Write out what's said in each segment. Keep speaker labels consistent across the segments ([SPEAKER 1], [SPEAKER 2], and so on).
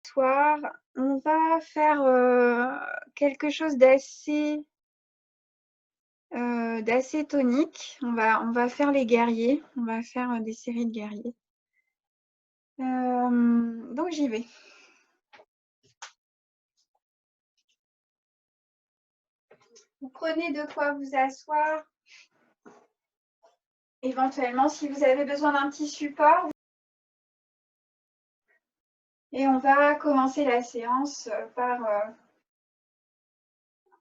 [SPEAKER 1] Soir, on va faire quelque chose d'assez tonique. On va faire les guerriers. On va faire des séries de guerriers. Donc j'y vais. Vous prenez de quoi vous asseoir. Éventuellement, si vous avez besoin d'un petit support. Et on va commencer la séance par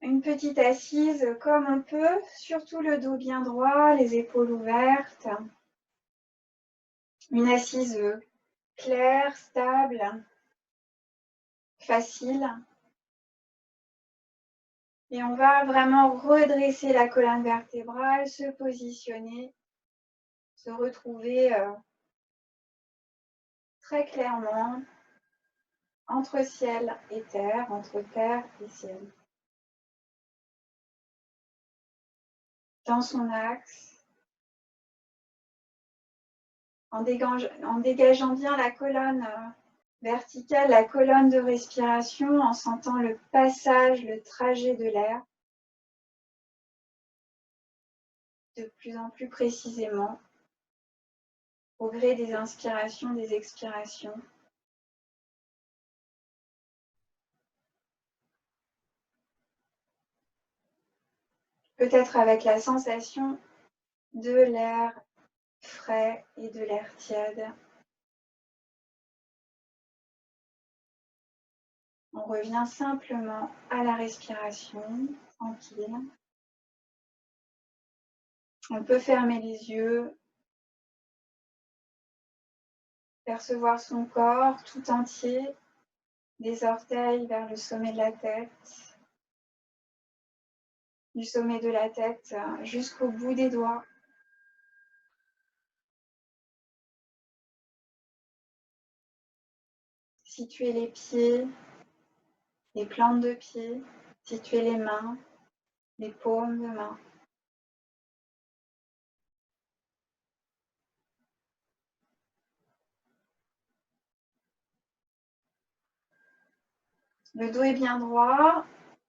[SPEAKER 1] une petite assise comme on peut, surtout le dos bien droit, les épaules ouvertes. Une assise claire, stable, facile. Et on va vraiment redresser la colonne vertébrale, se positionner, se retrouver très clairement entre ciel et terre, entre terre et ciel. Dans son axe, en dégageant bien la colonne verticale, la colonne de respiration, en sentant le passage, le trajet de l'air, de plus en plus précisément, au gré des inspirations, des expirations. Peut-être avec la sensation de l'air frais et de l'air tiède. On revient simplement à la respiration, tranquille. On peut fermer les yeux, percevoir son corps tout entier, des orteils vers le sommet de la tête, du sommet de la tête jusqu'au bout des doigts. Situer les pieds, les plantes de pieds, situer les mains, les paumes de main. Le dos est bien droit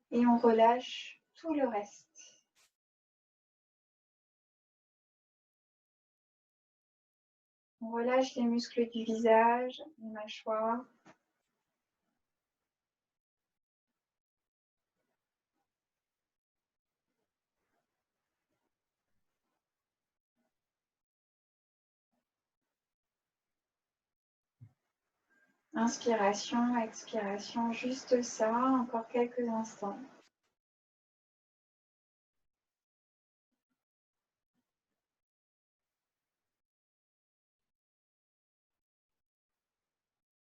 [SPEAKER 1] et on relâche tout le reste. On relâche les muscles du visage, les mâchoires. Inspiration, expiration, juste ça, encore quelques instants.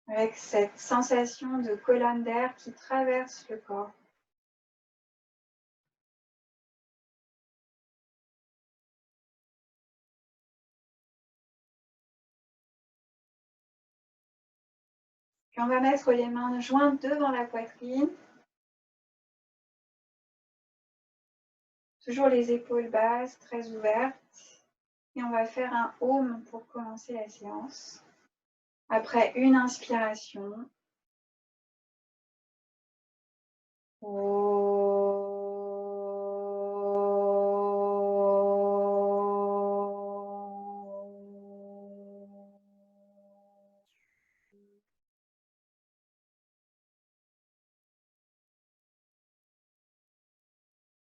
[SPEAKER 1] Avec cette sensation de colonne d'air qui traverse le corps. Puis on va mettre les mains jointes devant la poitrine. Toujours les épaules basses, très ouvertes. Et on va faire un Om pour commencer la séance. Après une inspiration.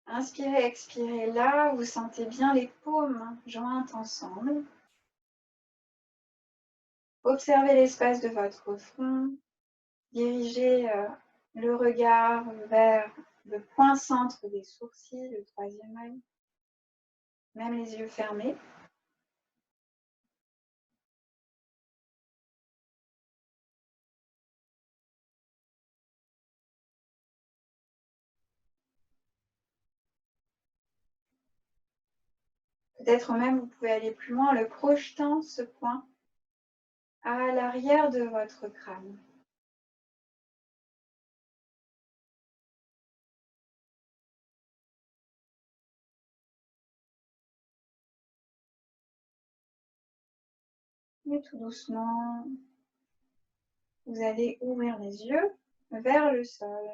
[SPEAKER 1] Inspirez, expirez là, vous sentez bien les paumes jointes ensemble. Observez l'espace de votre front. Dirigez le regard vers le point centre des sourcils, le troisième œil, même les yeux fermés. Peut-être même vous pouvez aller plus loin en le projetant, ce point, à l'arrière de votre crâne. Et tout doucement, vous allez ouvrir les yeux vers le sol.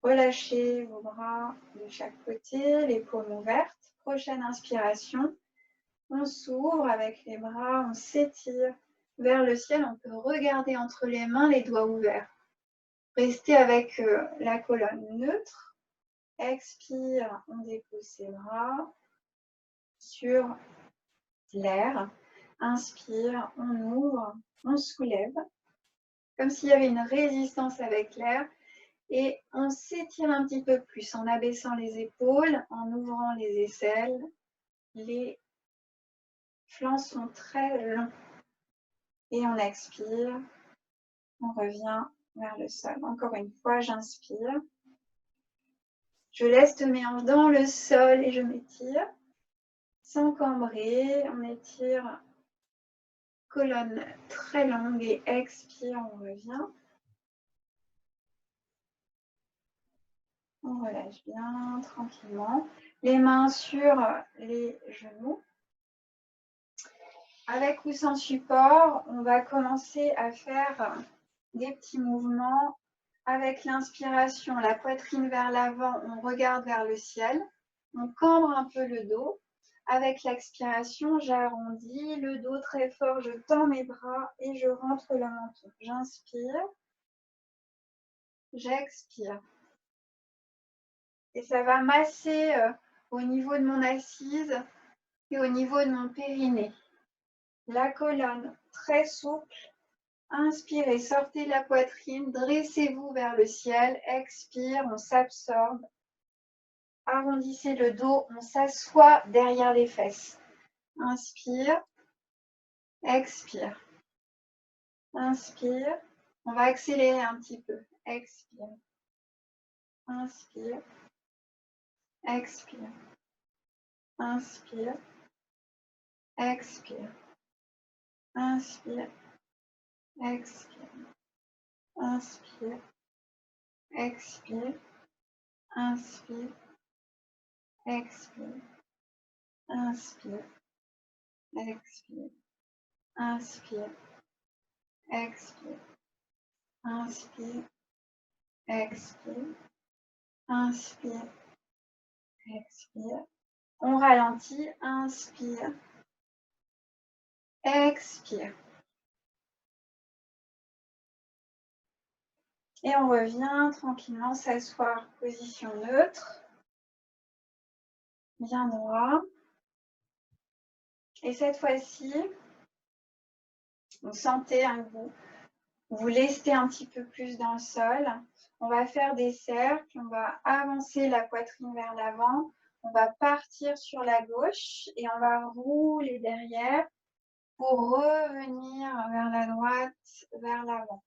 [SPEAKER 1] Relâchez vos bras de chaque côté, les paumes ouvertes. Prochaine inspiration, on s'ouvre avec les bras, on s'étire vers le ciel. On peut regarder entre les mains, les doigts ouverts. Restez avec la colonne neutre. Expire, on dépose ses bras sur l'air. Inspire, on ouvre, on soulève, comme s'il y avait une résistance avec l'air. Et on s'étire un petit peu plus en abaissant les épaules, en ouvrant les aisselles. Les flancs sont très longs. Et on expire, on revient vers le sol. Encore une fois, j'inspire. Je laisse mes hanches dans le sol et je m'étire. Sans cambrer, on étire colonne très longue et expire, on revient. On relâche bien tranquillement. Les mains sur les genoux. Avec ou sans support, on va commencer à faire des petits mouvements. Avec l'inspiration, la poitrine vers l'avant, on regarde vers le ciel. On cambre un peu le dos. Avec l'expiration, j'arrondis le dos très fort, je tends mes bras et je rentre le menton. J'inspire, j'expire. Et ça va masser au niveau de mon assise et au niveau de mon périnée. La colonne très souple. Inspirez, sortez la poitrine, dressez-vous vers le ciel. Expire, on s'absorbe. Arrondissez le dos, on s'assoit derrière les fesses. Inspire, expire. Inspire. On va accélérer un petit peu. Expire. Inspire. Expire. Inspire. Expire. Inspire. Expire. Inspire. Expire. Inspire. Expire. Inspire. Expire. Inspire. Expire. Inspire. Expire. Inspire. Expire. On ralentit. Inspire. Expire. Et on revient tranquillement s'asseoir, position neutre. Bien droit. Et cette fois-ci, vous sentez que vous lestez un petit peu plus dans le sol. On va faire des cercles, on va avancer la poitrine vers l'avant. On va partir sur la gauche et on va rouler derrière pour revenir vers la droite, vers l'avant.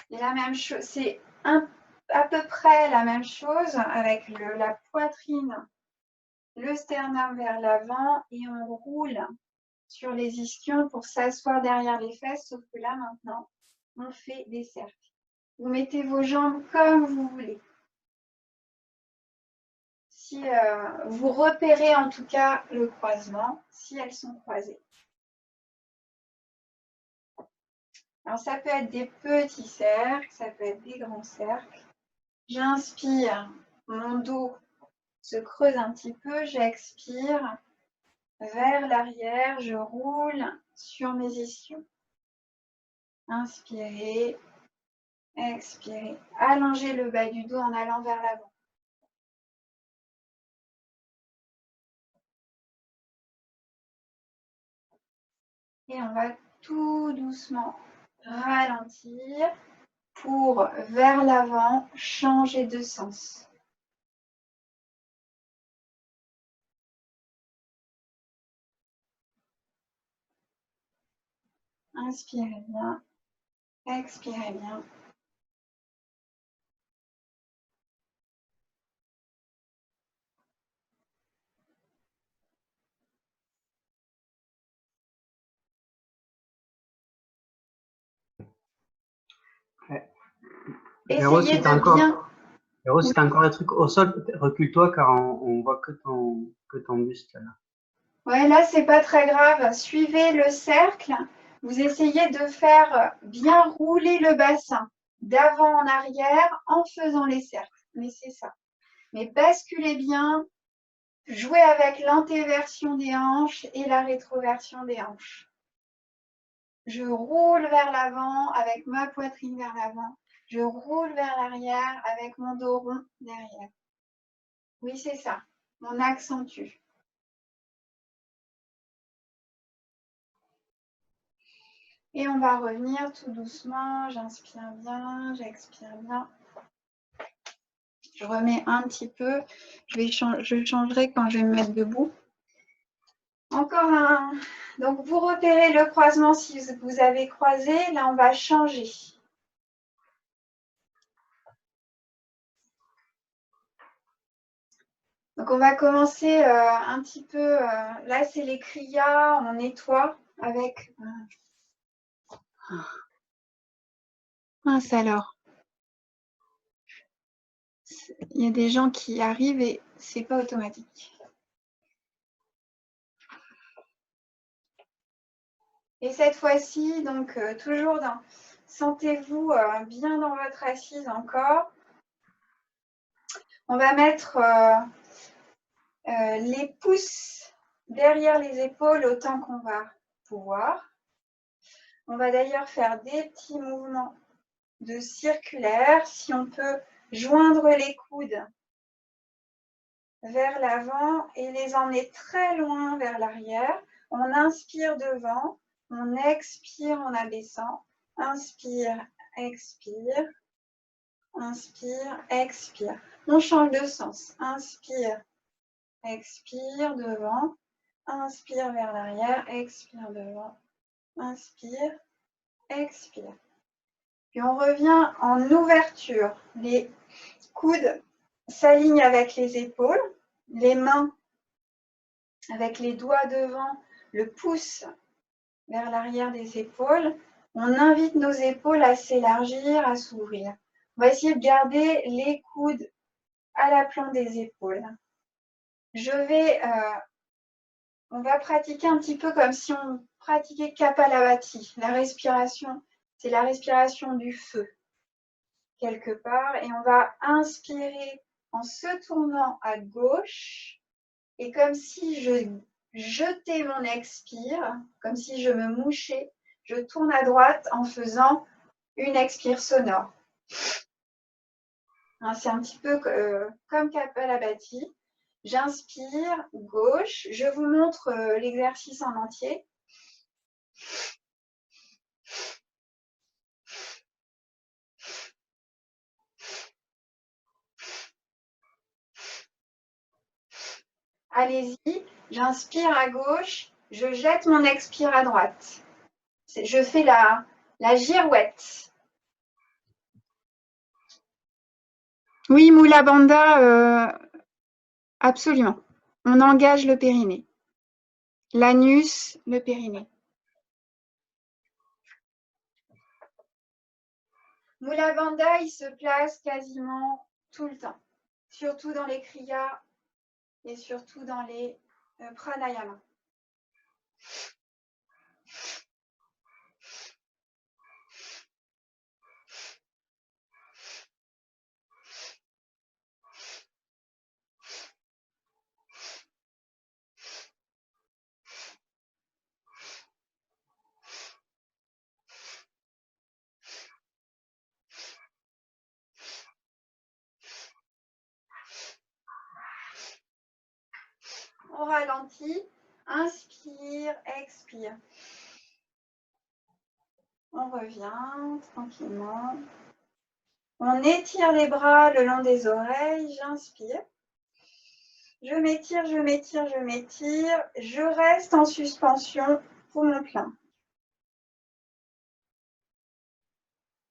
[SPEAKER 1] Et la même chose, c'est à peu près la même chose avec la poitrine, le sternum vers l'avant et on roule sur les ischions pour s'asseoir derrière les fesses, sauf que là maintenant, on fait des cercles. Vous mettez vos jambes comme vous voulez. Si vous repérez en tout cas le croisement, si elles sont croisées. Alors ça peut être des petits cercles, ça peut être des grands cercles. J'inspire, mon dos se creuse un petit peu, j'expire vers l'arrière, je roule sur mes ischions. Inspirez, expirez. Allongez le bas du dos en allant vers l'avant. Et on va tout doucement ralentir pour vers l'avant changer de sens. Inspirez bien, expirez bien.
[SPEAKER 2] Véro, si
[SPEAKER 1] Essayez
[SPEAKER 2] tu as
[SPEAKER 1] de bien...
[SPEAKER 2] encore des trucs au sol, recule-toi car on voit que ton buste là.
[SPEAKER 1] Ouais, là, c'est pas très grave. Suivez le cercle. vous essayez de faire bien rouler le bassin d'avant en arrière en faisant les cercles. Mais c'est ça. Mais basculez bien, jouez avec l'antéversion des hanches et la rétroversion des hanches. Je roule vers l'avant avec ma poitrine vers l'avant. Je roule vers l'arrière avec mon dos rond derrière. Oui, c'est ça. On accentue. Et on va revenir tout doucement. J'inspire bien, j'expire bien. Je remets un petit peu. Je changerai quand je vais me mettre debout. Encore un. Donc, vous repérez le croisement si vous avez croisé. Là, on va changer. Donc, on va commencer un petit peu. Là, c'est les kriyas. On nettoie avec. Mince alors. Il y a des gens qui arrivent et c'est pas automatique. Et cette fois-ci, donc toujours dans. Sentez-vous bien dans votre assise encore. On va mettre les pouces derrière les épaules autant qu'on va pouvoir. On va d'ailleurs faire des petits mouvements de circulaire. Si on peut joindre les coudes vers l'avant et les emmener très loin vers l'arrière. On inspire devant, on expire en abaissant. Inspire, expire. Inspire, expire. On change de sens. Inspire, expire devant. Inspire vers l'arrière, expire devant. Inspire, expire. Puis on revient en ouverture. Les coudes s'alignent avec les épaules. Les mains avec les doigts devant, le pouce vers l'arrière des épaules. On invite nos épaules à s'élargir, à s'ouvrir. On va essayer de garder les coudes à l'aplomb des épaules. On va pratiquer un petit peu comme si on pratiquait Kapalabhati. La respiration, c'est la respiration du feu, quelque part. Et on va inspirer en se tournant à gauche. Et comme si je jetais mon expire, comme si je me mouchais, je tourne à droite en faisant une expire sonore. C'est un petit peu comme Kapalabhati. J'inspire gauche. Je vous montre l'exercice en entier. Allez-y. J'inspire à gauche. Je jette mon expire à droite. Je fais la girouette. Oui, Mula Bandha, absolument. On engage le périnée. L'anus, le périnée. Mula Bandha, il se place quasiment tout le temps, surtout dans les kriyas et surtout dans les pranayamas. On ralentit, inspire, expire. On revient tranquillement. On étire les bras le long des oreilles, j'inspire. Je m'étire, je m'étire, je m'étire. Je reste en suspension pour mon plein.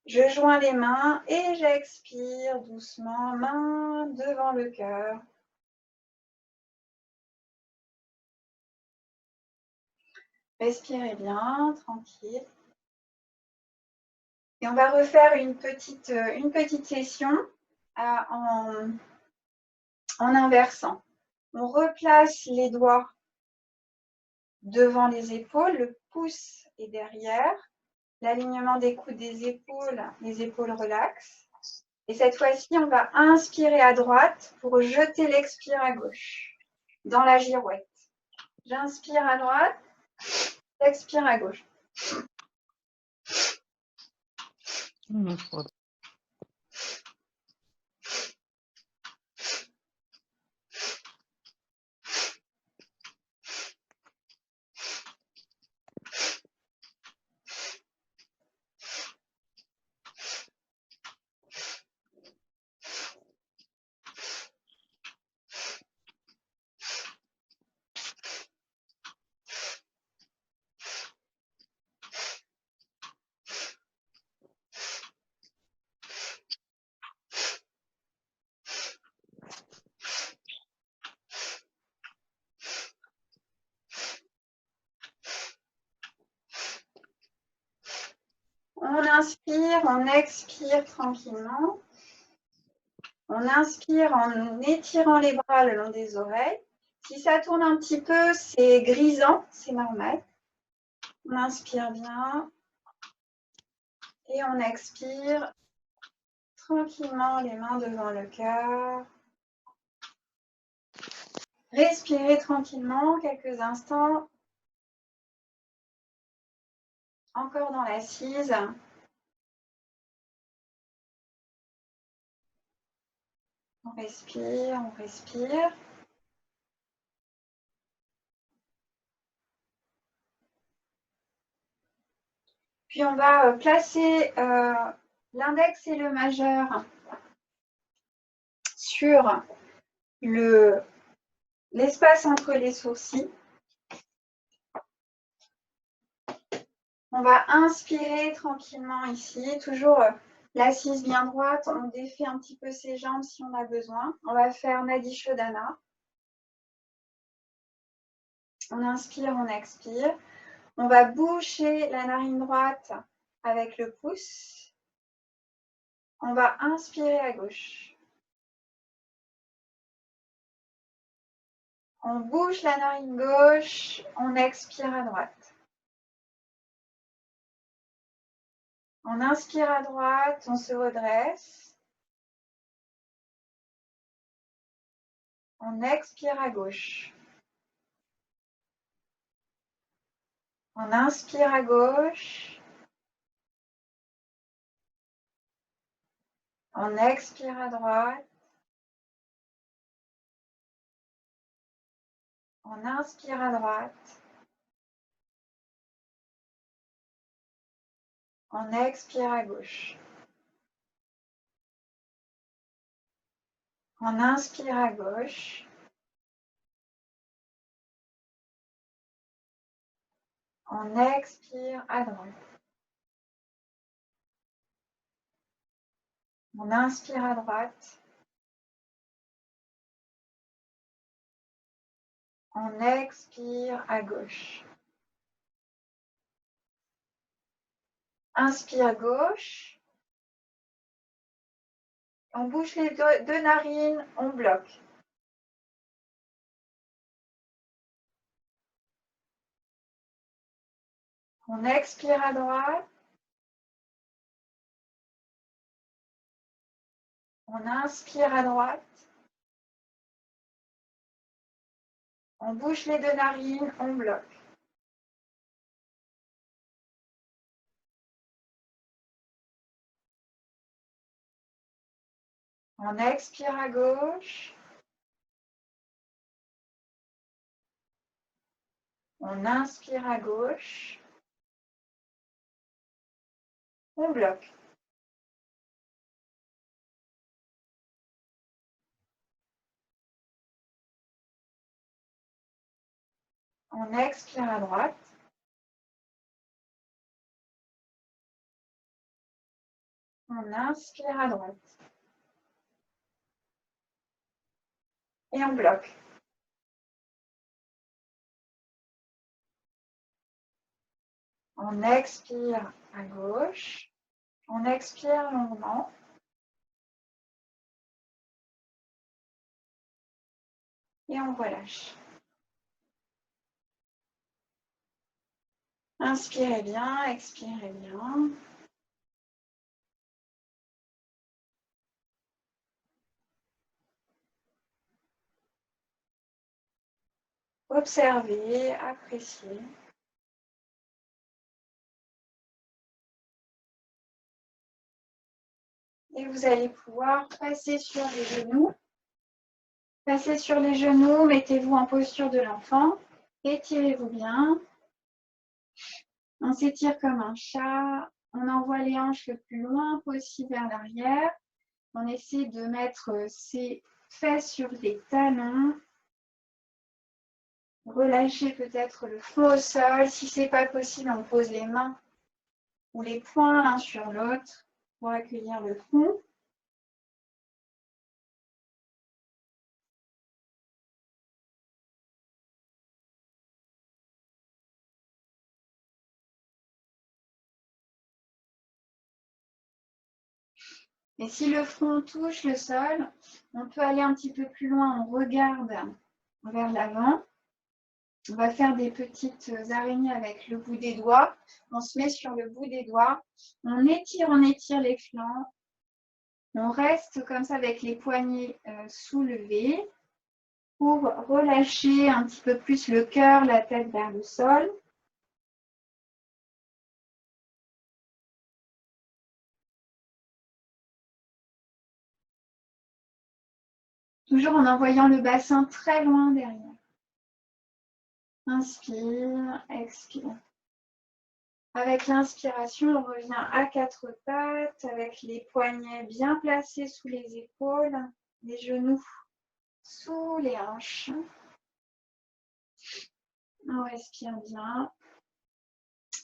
[SPEAKER 1] Je joins les mains et j'expire doucement, main devant le cœur. Respirez bien, tranquille. Et on va refaire une petite session en inversant. On replace les doigts devant les épaules, le pouce et derrière. L'alignement des coudes des épaules, les épaules relaxent. Et cette fois-ci, on va inspirer à droite pour jeter l'expire à gauche, dans la girouette. J'inspire à droite, j'expire à gauche. On inspire, on expire tranquillement. On inspire en étirant les bras le long des oreilles. Si ça tourne un petit peu, c'est grisant, c'est normal. On inspire bien et on expire tranquillement, les mains devant le cœur. Respirez tranquillement quelques instants. Encore dans l'assise. On respire, on respire. Puis on va placer l'index et le majeur sur l'espace entre les sourcils. On va inspirer tranquillement ici, toujours l'assise bien droite. On défait un petit peu ses jambes si on a besoin. On va faire Nadi Shodhana. On inspire, on expire. On va boucher la narine droite avec le pouce. On va inspirer à gauche. On bouge la narine gauche, on expire à droite. On inspire à droite, on se redresse. On expire à gauche. On inspire à gauche. On expire à droite. On inspire à droite. On expire à gauche. On inspire à gauche. On expire à droite. On inspire à droite. On expire à gauche. Inspire gauche. On bouge les deux narines, on bloque. On expire à droite. On inspire à droite. On bouge les deux narines, on bloque. On expire à gauche. On inspire à gauche. On bloque. On expire à droite. On inspire à droite. Et on bloque. On expire à gauche. On expire longuement. Et on relâche. Inspirez bien, expirez bien. Observez, appréciez. Et vous allez pouvoir passer sur les genoux. Passez sur les genoux, mettez-vous en posture de l'enfant. Étirez-vous bien. On s'étire comme un chat. On envoie les hanches le plus loin possible vers l'arrière. On essaie de mettre ses fesses sur des talons. Relâchez peut-être le fond au sol. Si ce n'est pas possible, on pose les mains ou les poings l'un sur l'autre pour accueillir le fond. Et si le front touche le sol, on peut aller un petit peu plus loin. On regarde vers l'avant. On va faire des petites araignées avec le bout des doigts. On se met sur le bout des doigts. On étire les flancs. On reste comme ça avec les poignets soulevés pour relâcher un petit peu plus le cœur, la tête vers le sol. Toujours en envoyant le bassin très loin derrière. Inspire, expire. Avec l'inspiration, on revient à quatre pattes, avec les poignets bien placés sous les épaules, les genoux sous les hanches. On respire bien.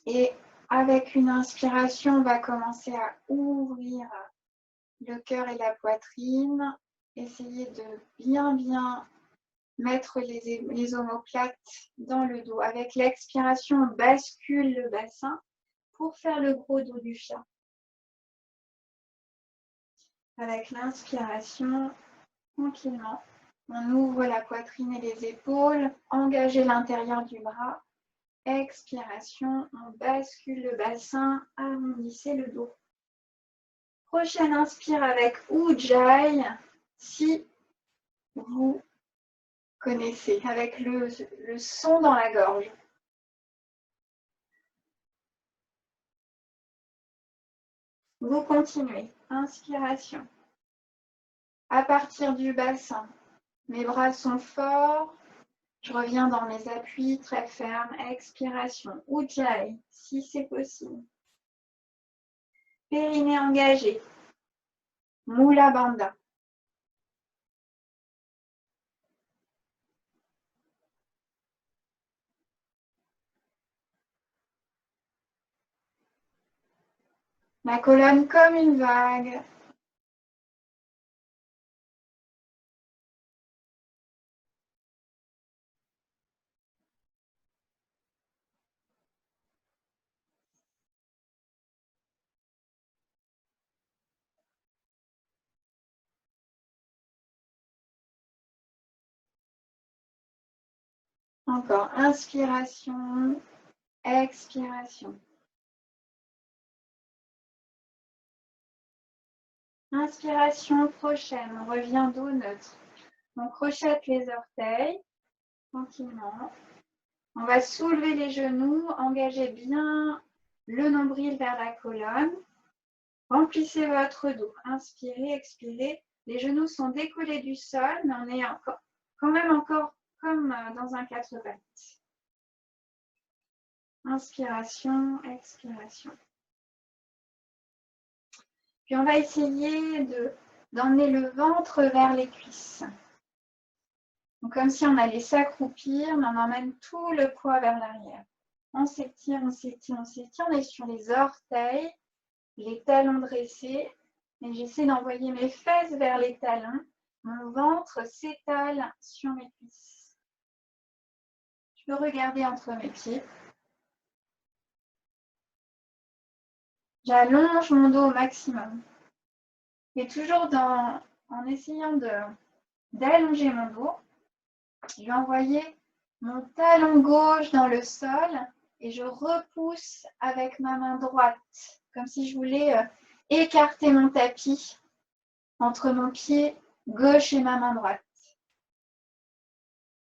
[SPEAKER 1] Et avec une inspiration, on va commencer à ouvrir le cœur et la poitrine. Essayez de bien mettre les omoplates dans le dos. Avec l'expiration, on bascule le bassin pour faire le gros dos du chat. Avec l'inspiration, tranquillement, on ouvre la poitrine et les épaules, engagez l'intérieur du bras. Expiration, on bascule le bassin, arrondissez le dos. Prochaine inspire avec Ujjayi, si vous connaissez, avec le son dans la gorge. Vous continuez. Inspiration. À partir du bassin, mes bras sont forts. Je reviens dans mes appuis très fermes. Expiration. Ujjayi, si c'est possible. Périnée engagé. Mula Bandha. La colonne comme une vague. Encore inspiration, expiration. Inspiration prochaine, on revient dos neutre. On crochette les orteils, tranquillement. On va soulever les genoux, engager bien le nombril vers la colonne. Remplissez votre dos. Inspirez, expirez. Les genoux sont décollés du sol, mais on est quand même encore comme dans un quatre pattes. Inspiration, expiration. Puis on va essayer d'emmener le ventre vers les cuisses. Donc comme si on allait s'accroupir, mais on emmène tout le poids vers l'arrière. On s'étire, on s'étire, on s'étire. On est sur les orteils, les talons dressés. Et j'essaie d'envoyer mes fesses vers les talons. Mon ventre s'étale sur mes cuisses. Je peux regarder entre mes pieds. J'allonge mon dos au maximum. Et toujours en essayant d'allonger mon dos, je vais envoyer mon talon gauche dans le sol et je repousse avec ma main droite, comme si je voulais écarter mon tapis entre mon pied gauche et ma main droite.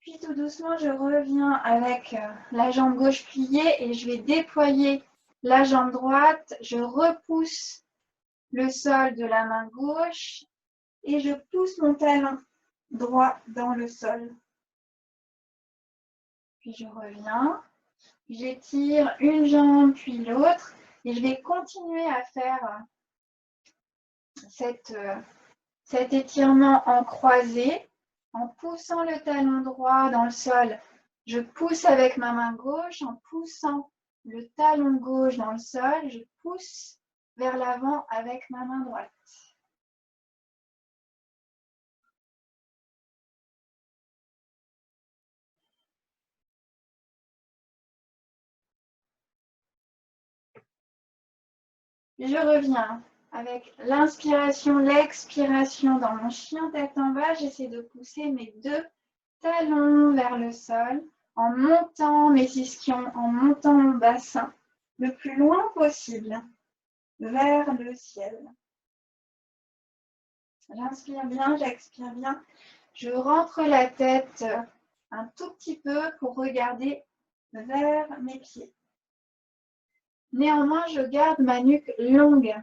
[SPEAKER 1] Puis tout doucement, je reviens avec la jambe gauche pliée et je vais déployer la jambe droite. Je repousse le sol de la main gauche et je pousse mon talon droit dans le sol. Puis je reviens, j'étire une jambe puis l'autre et je vais continuer à faire cet étirement en croisé en poussant le talon droit dans le sol. Je pousse avec ma main gauche, en poussant le talon gauche dans le sol, je pousse vers l'avant avec ma main droite. Je reviens avec l'inspiration, l'expiration dans mon chien tête en bas. J'essaie de pousser mes deux talons vers le sol en montant mes ischions, en montant mon bassin le plus loin possible vers le ciel. J'inspire bien, j'expire bien. Je rentre la tête un tout petit peu pour regarder vers mes pieds. Néanmoins, je garde ma nuque longue.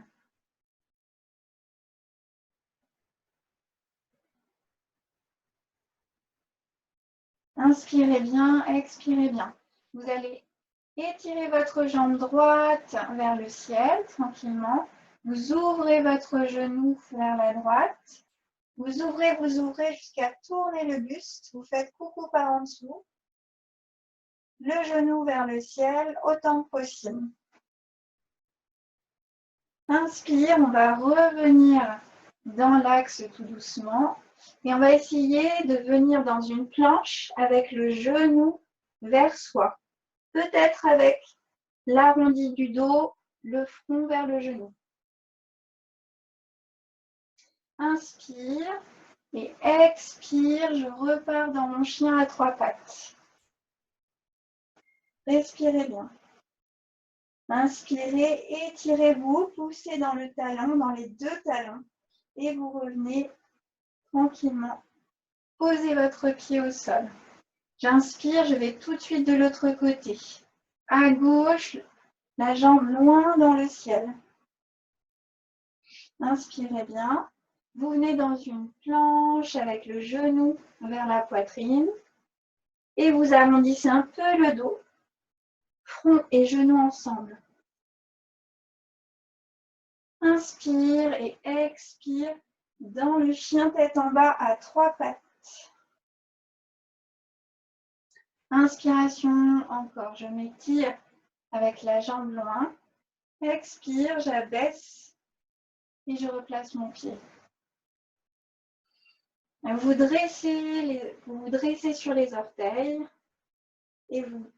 [SPEAKER 1] Inspirez bien, expirez bien. Vous allez étirer votre jambe droite vers le ciel tranquillement. Vous ouvrez votre genou vers la droite. Vous ouvrez jusqu'à tourner le buste. Vous faites coucou par en dessous. Le genou vers le ciel autant que possible. Inspire, on va revenir dans l'axe tout doucement. Et on va essayer de venir dans une planche avec le genou vers soi. Peut-être avec l'arrondi du dos, le front vers le genou. Inspire et expire, je repars dans mon chien à trois pattes. Respirez bien. Inspirez, étirez-vous, poussez dans le talon, dans les deux talons et vous revenez tranquillement. Posez votre pied au sol. J'inspire, je vais tout de suite de l'autre côté. À gauche, la jambe loin dans le ciel. Inspirez bien. Vous venez dans une planche avec le genou vers la poitrine et vous arrondissez un peu le dos, front et genoux ensemble. Inspire et expire dans le chien tête en bas à trois pattes. Inspiration, encore, je m'étire avec la jambe loin. Expire, j'abaisse et je replace mon pied. Vous vous dressez sur les orteils et vous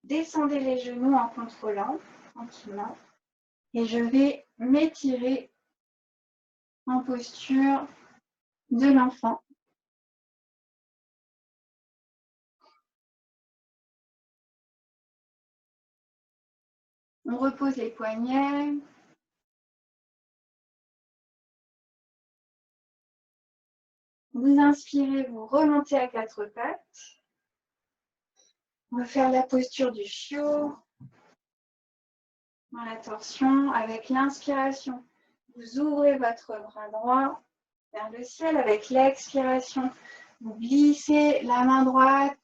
[SPEAKER 1] descendez les genoux en contrôlant tranquillement. Et je vais m'étirer en posture de l'enfant. On repose les poignets. Vous inspirez, vous remontez à quatre pattes. On va faire la posture du chiot dans la torsion avec l'inspiration. Vous ouvrez votre bras droit vers le ciel avec l'expiration. Vous glissez la main droite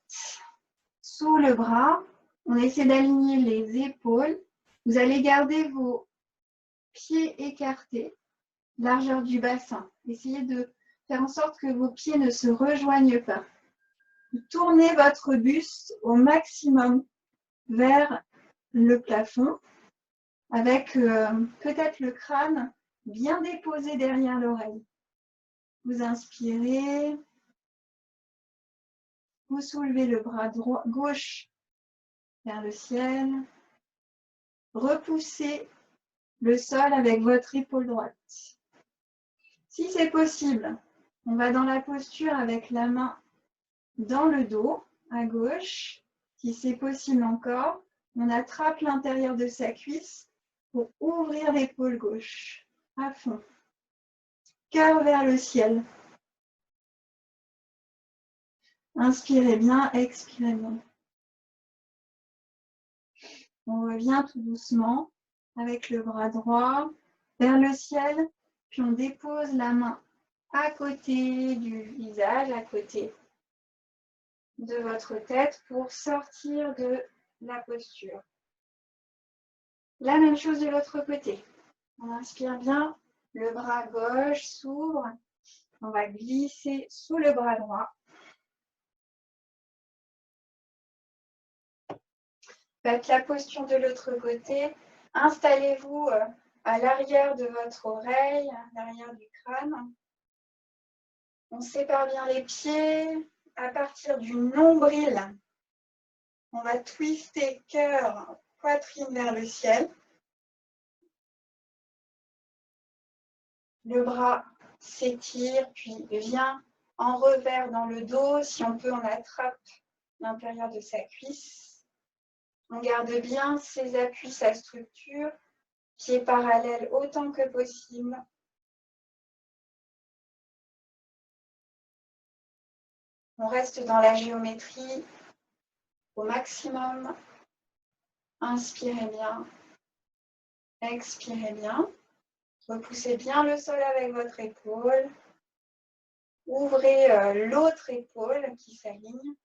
[SPEAKER 1] sous le bras. On essaie d'aligner les épaules. Vous allez garder vos pieds écartés, largeur du bassin. Essayez de faire en sorte que vos pieds ne se rejoignent pas. Vous tournez votre buste au maximum vers le plafond avec peut-être le crâne bien déposé derrière l'oreille. Vous inspirez, vous soulevez le bras gauche vers le ciel, repoussez le sol avec votre épaule droite. Si c'est possible, on va dans la posture avec la main dans le dos, à gauche. Si c'est possible encore, On attrape l'intérieur de sa cuisse pour ouvrir l'épaule gauche à fond. Cœur vers le ciel. Inspirez bien, expirez bien. On revient tout doucement avec le bras droit vers le ciel, puis on dépose la main à côté du visage, à côté de votre tête pour sortir de la posture. La même chose de l'autre côté. On inspire bien, le bras gauche s'ouvre, on va glisser sous le bras droit. Faites la posture de l'autre côté. Installez-vous à l'arrière de votre oreille, à l'arrière du crâne. On sépare bien les pieds à partir du nombril. On va twister cœur, poitrine vers le ciel. Le bras s'étire, puis vient en revers dans le dos. Si on peut, on attrape l'intérieur de sa cuisse. On garde bien ses appuis, sa structure, pieds parallèles autant que possible. On reste dans la géométrie au maximum. Inspirez bien, expirez bien. Repoussez bien le sol avec votre épaule. Ouvrez l'autre épaule qui s'aligne.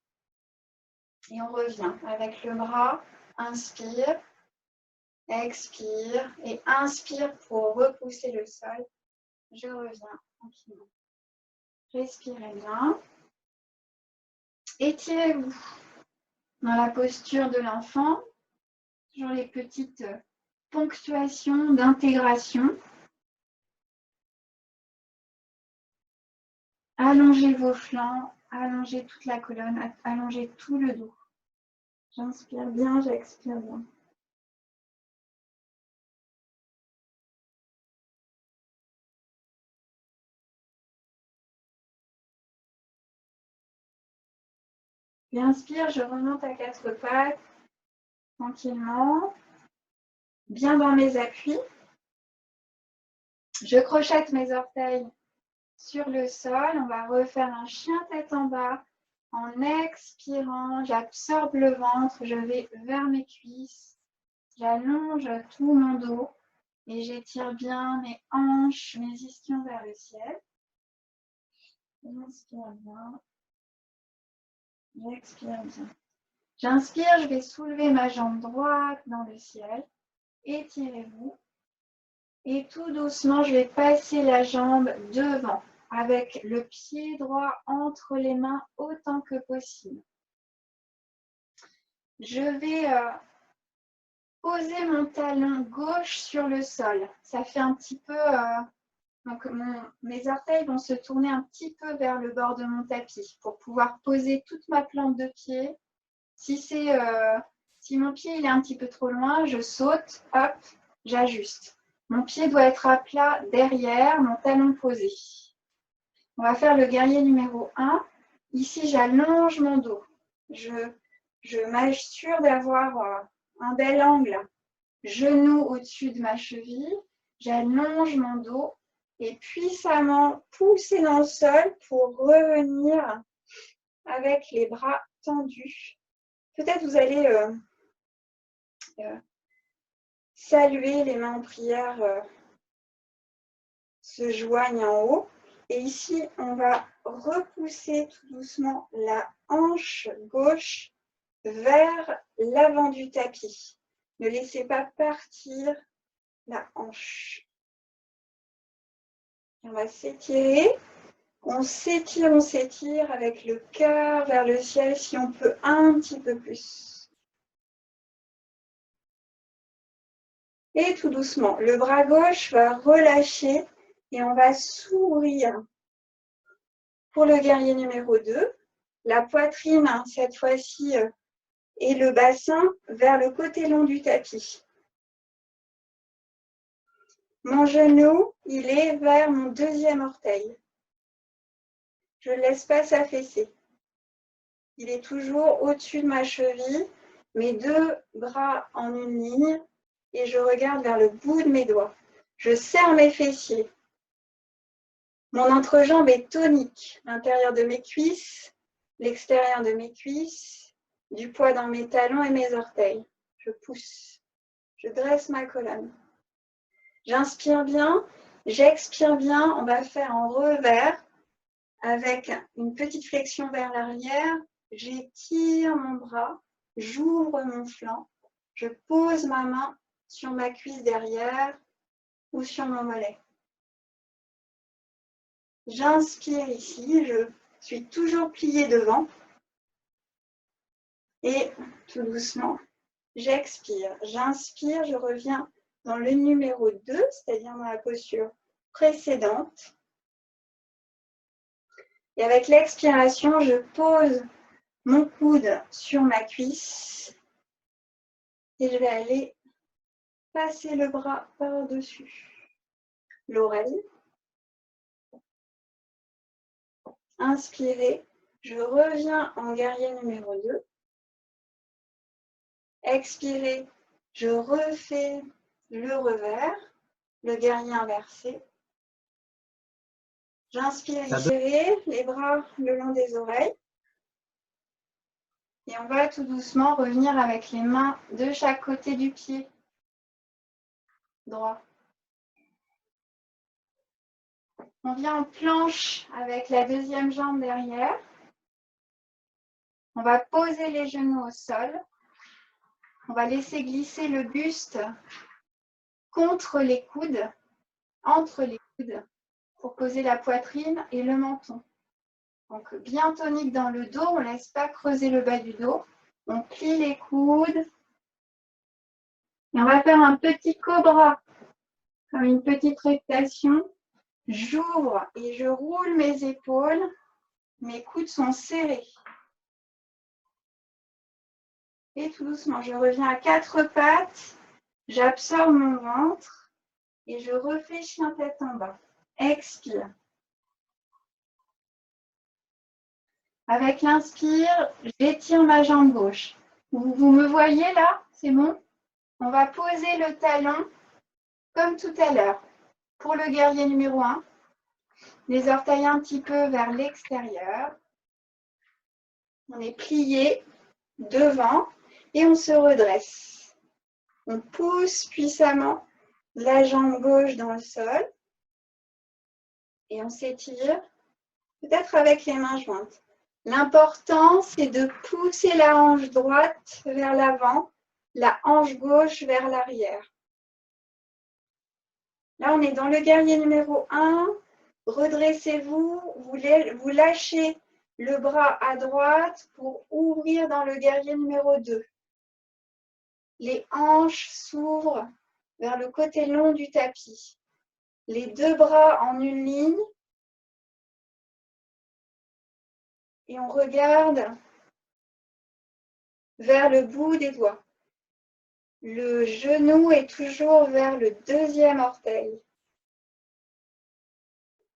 [SPEAKER 1] Et on revient avec le bras. Inspire, expire et inspire pour repousser le sol. Je reviens tranquillement. Respirez bien. Étirez-vous dans la posture de l'enfant. Toujours les petites ponctuations d'intégration. Allongez vos flancs, allongez toute la colonne, allongez tout le dos. J'inspire bien, j'expire bien. J'inspire, je remonte à quatre pattes, tranquillement, bien dans mes appuis. Je crochette mes orteils sur le sol. On va refaire un chien tête en bas. En expirant, j'absorbe le ventre, je vais vers mes cuisses. J'allonge tout mon dos et j'étire bien mes hanches, mes ischions vers le ciel. J'inspire bien. J'expire bien. J'inspire, je vais soulever ma jambe droite dans le ciel. Étirez-vous. Et tout doucement, je vais passer la jambe devant avec le pied droit entre les mains autant que possible. Je vais poser mon talon gauche sur le sol. Ça fait un petit peu... donc mes orteils vont se tourner un petit peu vers le bord de mon tapis pour pouvoir poser toute ma plante de pied. Si mon pied il est un petit peu trop loin, je saute, hop, j'ajuste. Mon pied doit être à plat derrière, mon talon posé. On va faire le guerrier numéro 1. Ici, j'allonge mon dos. Je m'assure d'avoir un bel angle. Genou au-dessus de ma cheville. J'allonge mon dos et puissamment pousser dans le sol pour revenir avec les bras tendus. Peut-être vous allez saluer, les mains en prière se joignent en haut. Et ici, on va repousser tout doucement la hanche gauche vers l'avant du tapis. Ne laissez pas partir la hanche. On va s'étirer. On s'étire avec le cœur vers le ciel si on peut un petit peu plus. Et tout doucement, le bras gauche va relâcher et on va s'ouvrir. Pour le guerrier numéro 2, la poitrine, cette fois-ci, et le bassin vers le côté long du tapis. Mon genou, il est vers mon deuxième orteil. Je ne laisse pas s'affaisser. Il est toujours au-dessus de ma cheville mes deux bras en une ligne et je regarde vers le bout de mes doigts. Je serre mes fessiers. Mon entrejambe est tonique, l'intérieur de mes cuisses, l'extérieur de mes cuisses, du poids dans mes talons et mes orteils. Je pousse, je dresse ma colonne. J'inspire bien, j'expire bien. On va faire en revers avec une petite flexion vers l'arrière. J'étire mon bras, j'ouvre mon flanc, je pose ma main sur ma cuisse derrière ou sur mon mollet. J'inspire ici, je suis toujours pliée devant. Et tout doucement, j'expire. J'inspire, je reviens dans le numéro 2, c'est-à-dire dans la posture précédente. Et avec l'expiration, je pose mon coude sur ma cuisse et je vais aller passer le bras par-dessus l'oreille. Inspirez, je reviens en guerrier numéro 2. Expirez, je refais le revers, le guerrier inversé. J'inspire, étirez les bras le long des oreilles. Et on va tout doucement revenir avec les mains de chaque côté du pied droit. On vient en planche avec la deuxième jambe derrière. On va poser les genoux au sol. On va laisser glisser le buste contre les coudes, entre les coudes, pour poser la poitrine et le menton. Donc bien tonique dans le dos, on ne laisse pas creuser le bas du dos. On plie les coudes. Et on va faire un petit cobra, comme une petite rectation. J'ouvre et je roule mes épaules. Mes coudes sont serrés. Et tout doucement, je reviens à quatre pattes. J'absorbe mon ventre et je refais chien tête en bas. Expire. Avec l'inspire, j'étire ma jambe gauche. Vous me voyez là? C'est bon? On va poser le talon comme tout à l'heure. Pour le guerrier numéro 1, les orteils un petit peu vers l'extérieur. On est plié devant et on se redresse. On pousse puissamment la jambe gauche dans le sol et on s'étire, peut-être avec les mains jointes. L'important, c'est de pousser la hanche droite vers l'avant, la hanche gauche vers l'arrière. Là, on est dans le guerrier numéro 1. Redressez-vous, vous lâchez le bras à droite pour ouvrir dans le guerrier numéro 2. Les hanches s'ouvrent vers le côté long du tapis. Les deux bras en une ligne. Et on regarde vers le bout des doigts. Le genou est toujours vers le deuxième orteil.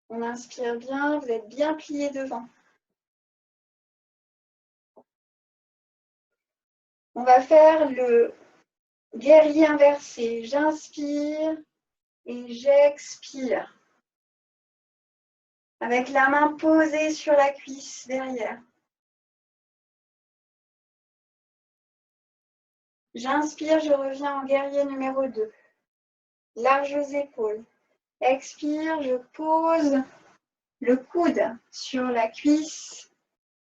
[SPEAKER 1] On inspire bien, vous êtes bien plié devant. On va faire le guerrier inversé. J'inspire et j'expire. Avec la main posée sur la cuisse derrière. J'inspire, je reviens en guerrier numéro 2. Larges épaules. Expire, je pose le coude sur la cuisse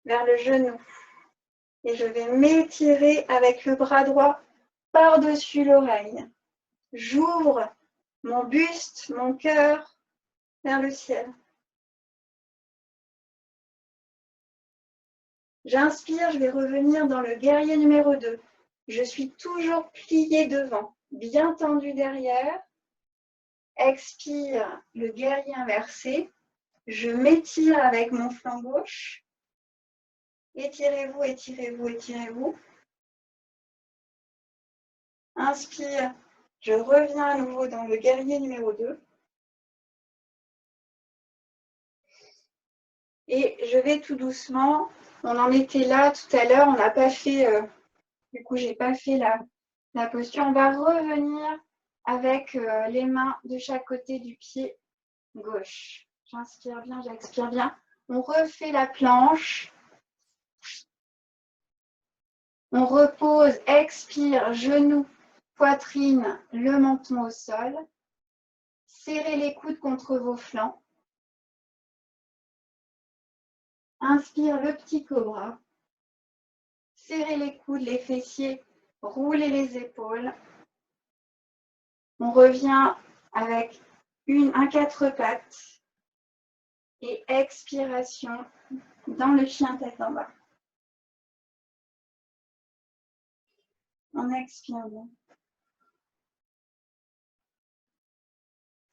[SPEAKER 1] vers le genou. Et je vais m'étirer avec le bras droit par-dessus l'oreille. J'ouvre mon buste, mon cœur vers le ciel. J'inspire, je vais revenir dans le guerrier numéro 2. Je suis toujours pliée devant, bien tendu derrière. Expire, le guerrier inversé. Je m'étire avec mon flanc gauche. Étirez-vous, étirez-vous, étirez-vous. Inspire, je reviens à nouveau dans le guerrier numéro 2. Et je vais tout doucement, on en était là tout à l'heure, on n'a pas fait Du coup, je n'ai pas fait la posture. On va revenir avec les mains de chaque côté du pied gauche. J'inspire bien, j'expire bien. On refait la planche. On repose, expire, genoux, poitrine, le menton au sol. Serrez les coudes contre vos flancs. Inspire le petit cobra. Serrez les coudes, les fessiers, roulez les épaules. On revient avec un quatre pattes et expiration dans le chien tête en bas. On expire bien.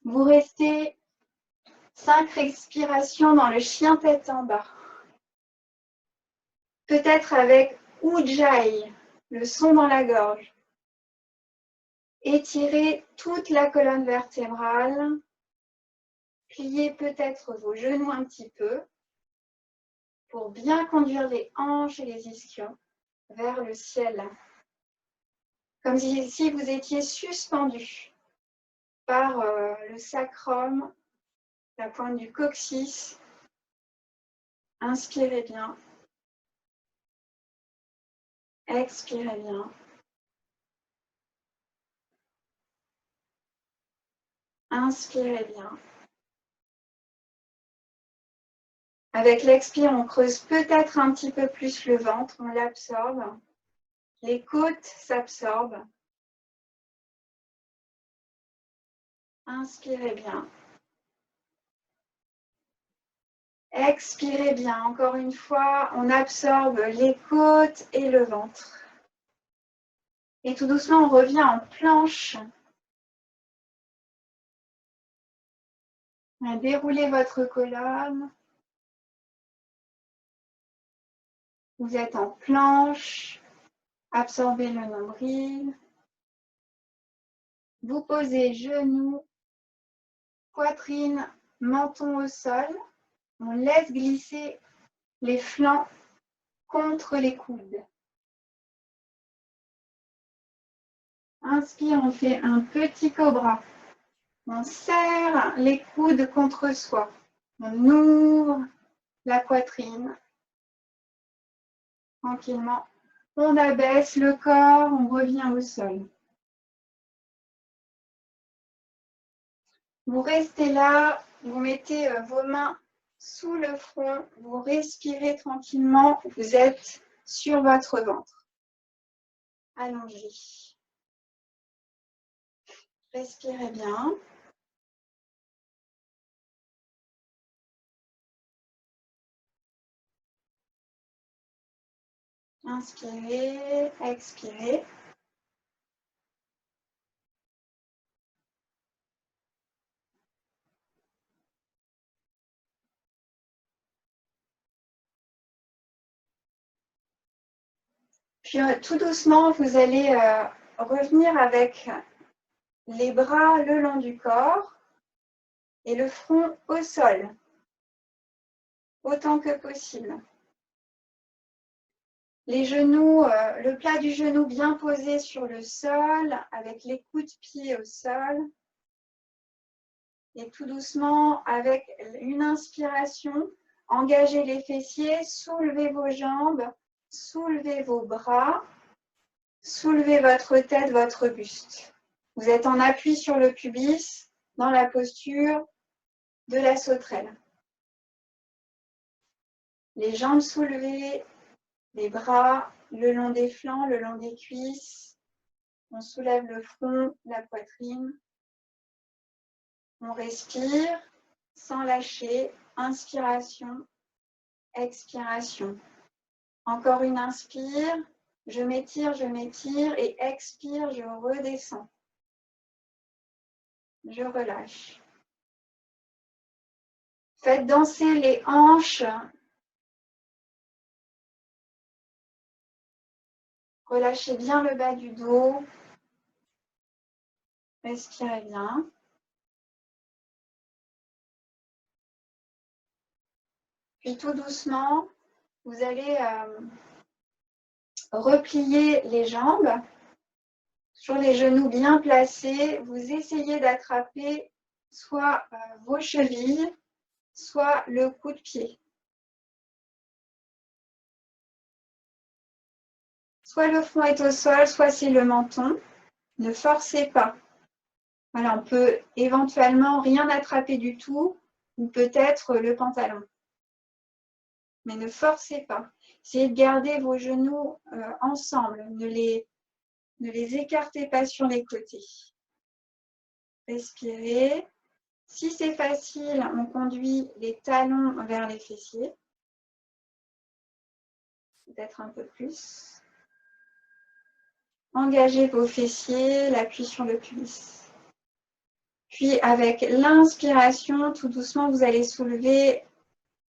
[SPEAKER 1] Vous restez 5 respirations dans le chien tête en bas. Peut-être avec Ujjayi, le son dans la gorge. Étirez toute la colonne vertébrale. Pliez peut-être vos genoux un petit peu pour bien conduire les hanches et les ischions vers le ciel. Comme si vous étiez suspendu par le sacrum, la pointe du coccyx. Inspirez bien. Expirez bien. Inspirez bien. Avec l'expire, on creuse peut-être un petit peu plus le ventre, on l'absorbe. Les côtes s'absorbent. Inspirez bien. Expirez bien. Encore une fois, on absorbe les côtes et le ventre. Et tout doucement, on revient en planche. Déroulez votre colonne. Vous êtes en planche. Absorbez le nombril. Vous posez genoux, poitrine, menton au sol. On laisse glisser les flancs contre les coudes. Inspire, on fait un petit cobra. On serre les coudes contre soi. On ouvre la poitrine. Tranquillement. On abaisse le corps, on revient au sol. Vous restez là, vous mettez vos mains sous le front, vous respirez tranquillement, vous êtes sur votre ventre. Allongez. Respirez bien. Inspirez, expirez. Puis tout doucement, vous allez revenir avec les bras le long du corps et le front au sol, autant que possible. Les genoux, le plat du genou bien posé sur le sol, avec les coups de pied au sol. Et tout doucement, avec une inspiration, engagez les fessiers, soulevez vos jambes, soulevez vos bras, soulevez votre tête, votre buste. Vous êtes en appui sur le pubis, dans la posture de la sauterelle. Les jambes soulevées, les bras le long des flancs, le long des cuisses. On soulève le front, la poitrine. On respire sans lâcher. Inspiration, expiration. Encore une inspire. Je m'étire et expire, je redescends. Je relâche. Faites danser les hanches. Relâchez bien le bas du dos. Respirez bien. Puis tout doucement, vous allez repliez les jambes, toujours les genoux bien placés. Vous essayez d'attraper soit vos chevilles, soit le coup de pied. Soit le front est au sol, soit c'est le menton. Ne forcez pas. Voilà, on peut éventuellement rien attraper du tout, ou peut-être le pantalon. Mais ne forcez pas. Essayez de garder vos genoux ensemble. Ne les écartez pas sur les côtés. Respirez. Si c'est facile, on conduit les talons vers les fessiers. Peut-être un peu plus. Engagez vos fessiers, l'appui sur le pubis. Puis avec l'inspiration, tout doucement, vous allez soulever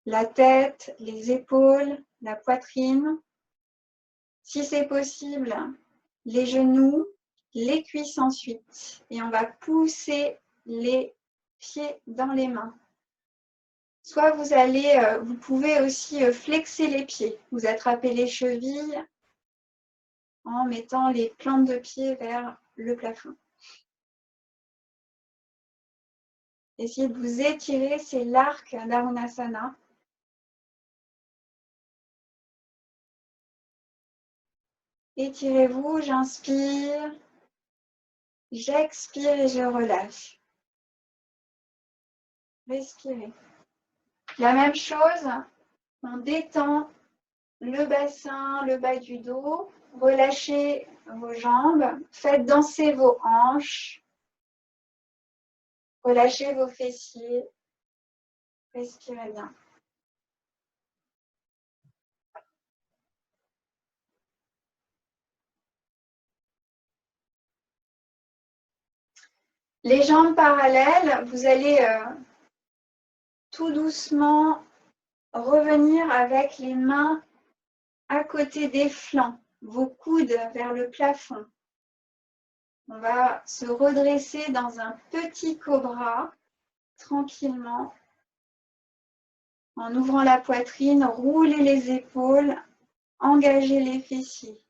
[SPEAKER 1] la tête, les épaules, la poitrine. Si c'est possible, les genoux, les cuisses ensuite. Et on va pousser les pieds dans les mains. Soit vous pouvez aussi flexer les pieds. Vous attrapez les chevilles en mettant les plantes de pied vers le plafond. Essayez de vous étirer, c'est l'arc d'Arunasana. Étirez-vous, j'inspire, j'expire et je relâche. Respirez. La même chose, on détend le bassin, le bas du dos, relâchez vos jambes, faites danser vos hanches, relâchez vos fessiers, respirez bien. Les jambes parallèles, vous allez tout doucement revenir avec les mains à côté des flancs, vos coudes vers le plafond. On va se redresser dans un petit cobra, tranquillement, en ouvrant la poitrine, roulez les épaules, engagez les fessiers.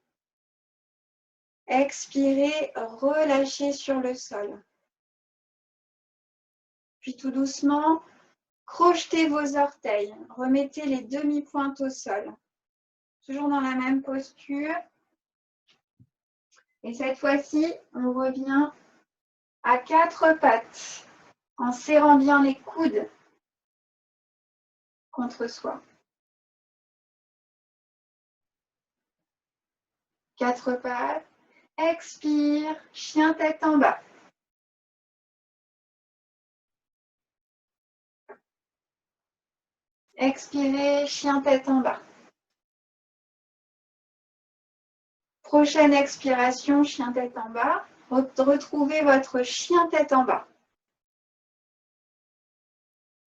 [SPEAKER 1] Expirez, relâchez sur le sol. Puis tout doucement, crochetez vos orteils, remettez les demi-pointes au sol. Toujours dans la même posture. Et cette fois-ci, on revient à quatre pattes, en serrant bien les coudes contre soi. Quatre pattes. Expire, chien tête en bas. Expirez, chien tête en bas. Prochaine expiration, chien tête en bas. Retrouvez votre chien tête en bas.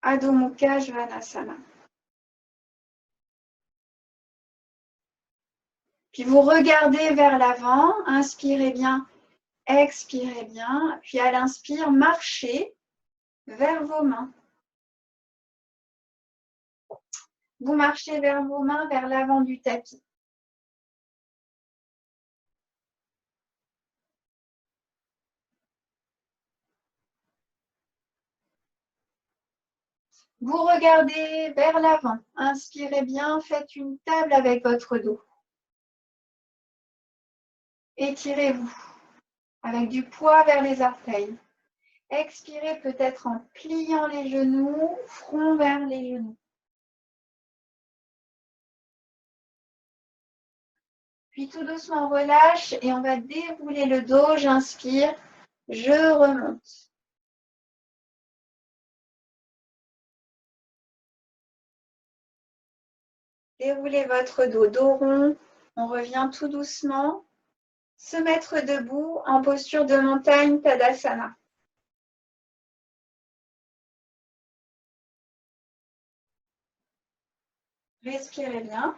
[SPEAKER 1] Adho Mukha Svanasana. Puis vous regardez vers l'avant, inspirez bien, expirez bien. Puis à l'inspire, marchez vers vos mains. Vous marchez vers vos mains, vers l'avant du tapis. Vous regardez vers l'avant. Inspirez bien, faites une table avec votre dos. Étirez-vous avec du poids vers les orteils. Expirez peut-être en pliant les genoux, front vers les genoux. Puis tout doucement on relâche et on va dérouler le dos. J'inspire, je remonte. Déroulez votre dos, dos rond. On revient tout doucement. Se mettre debout en posture de montagne Tadasana. Respirez bien.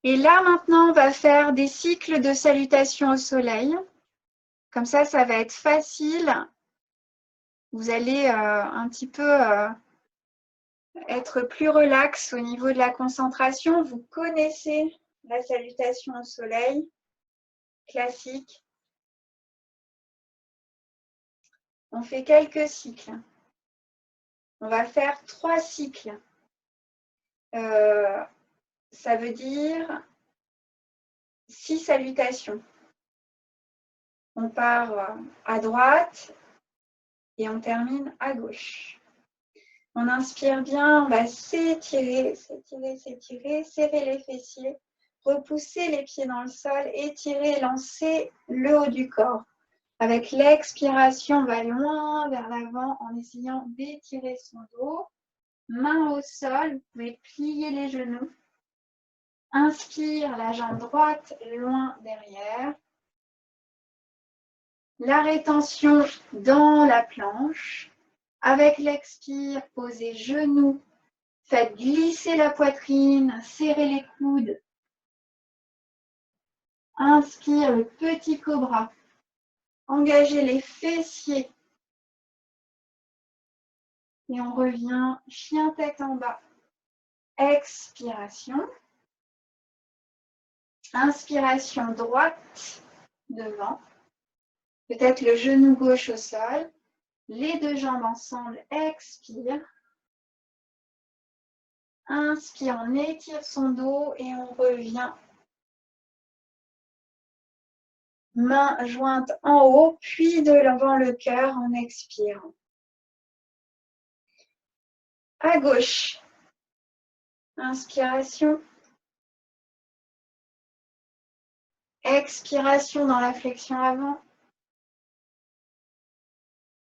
[SPEAKER 1] Et là, maintenant, on va faire des cycles de salutation au soleil. Comme ça va être facile. Vous allez un petit peu être plus relax au niveau de la concentration. Vous connaissez la salutation au soleil, classique. On fait quelques cycles. On va faire 3 cycles. Ça veut dire 6 salutations. On part à droite et on termine à gauche. On inspire bien, on va s'étirer, s'étirer, s'étirer, serrer les fessiers, repousser les pieds dans le sol, étirer, lancer le haut du corps. Avec l'expiration, on va loin vers l'avant en essayant d'étirer son dos. Main au sol, vous pouvez plier les genoux. Inspire, la jambe droite loin derrière. La rétention dans la planche. Avec l'expire, posez genoux. Faites glisser la poitrine, serrez les coudes. Inspire, le petit cobra. Engagez les fessiers. Et on revient, chien tête en bas. Expiration. Inspiration droite devant. Peut-être le genou gauche au sol. Les deux jambes ensemble. Expire. Inspire, on étire son dos et on revient. Main jointe en haut, puis devant le cœur en expirant. À gauche. Inspiration. Expiration dans la flexion avant.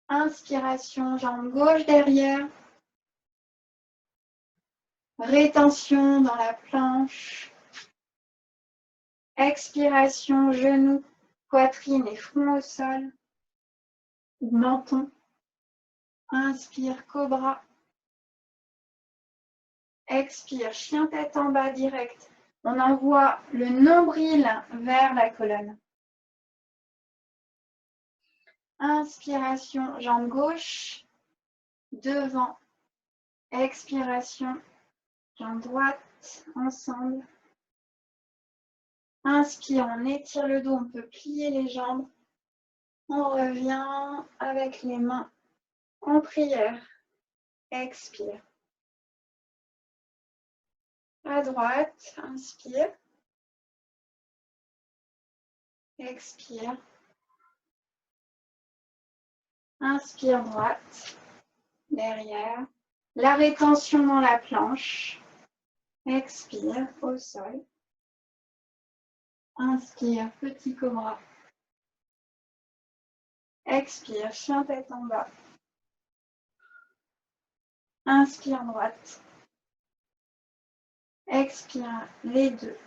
[SPEAKER 1] Inspiration, jambe gauche derrière. Rétention dans la planche. Expiration, genoux, poitrine et front au sol. Menton. Inspire, cobra. Expire, chien tête en bas direct. On envoie le nombril vers la colonne. Inspiration, jambe gauche, devant. Expiration, jambe droite, ensemble. Inspire, on étire le dos, on peut plier les jambes. On revient avec les mains en prière. Expire. À droite, inspire. Expire. Inspire droite, derrière. La rétention dans la planche. Expire au sol. Inspire, petit cobra. Expire, chien tête en bas. Inspire droite. Expire les deux.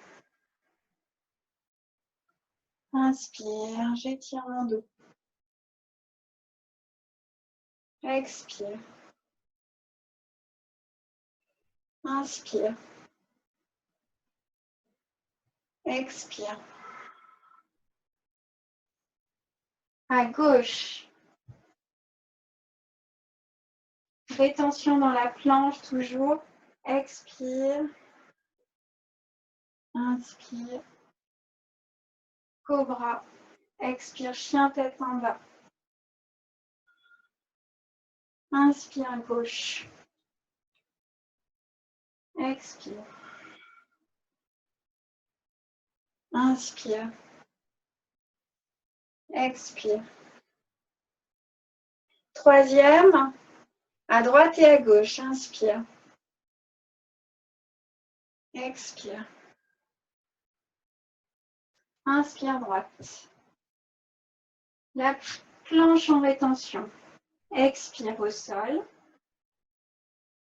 [SPEAKER 1] Inspire, j'étire mon dos. Expire. Inspire. Expire. À gauche. Rétention dans la planche toujours. Expire. Inspire. Cobra. Expire, chien tête en bas. Inspire gauche. Expire. Inspire. Expire. Troisième, à droite et à gauche. Inspire. Expire. Inspire droite. La planche en rétention. Expire au sol.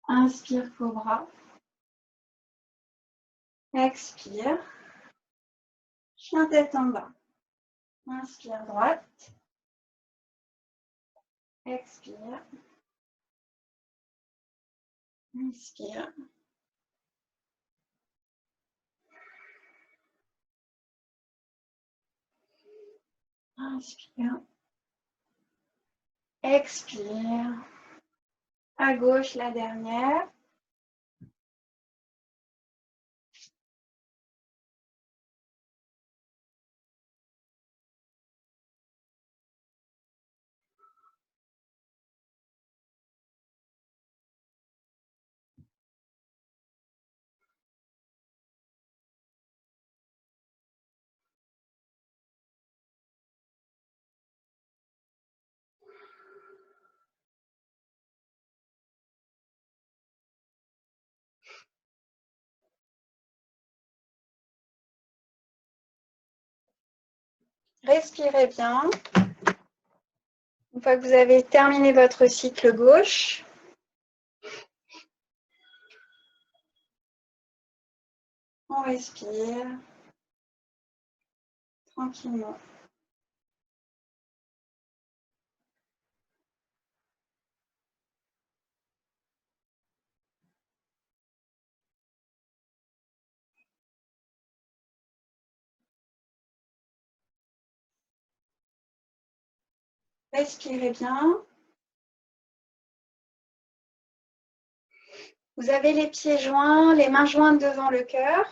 [SPEAKER 1] Inspire cobra. Expire. Chien tête en bas. Inspire droite. Expire. Inspire. Inspire. Expire. À gauche, la dernière. Respirez bien. Une fois que vous avez terminé votre cycle gauche, on respire tranquillement. Respirez bien. Vous avez les pieds joints, les mains jointes devant le cœur.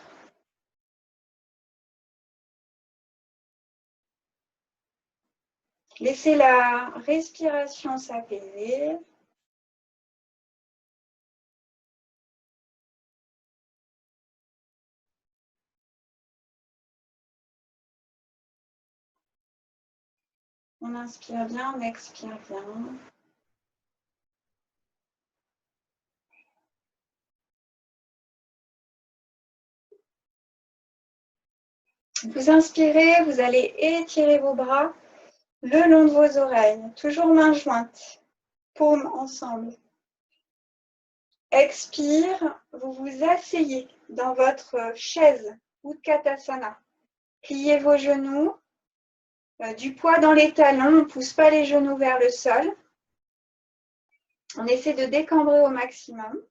[SPEAKER 1] Laissez la respiration s'apaiser. On inspire bien, on expire bien. Vous inspirez, vous allez étirer vos bras le long de vos oreilles, toujours mains jointes, paumes ensemble. Expire, vous vous asseyez dans votre chaise Utkatasana. Pliez vos genoux, du poids dans les talons, on ne pousse pas les genoux vers le sol. On essaie de décambrer au maximum.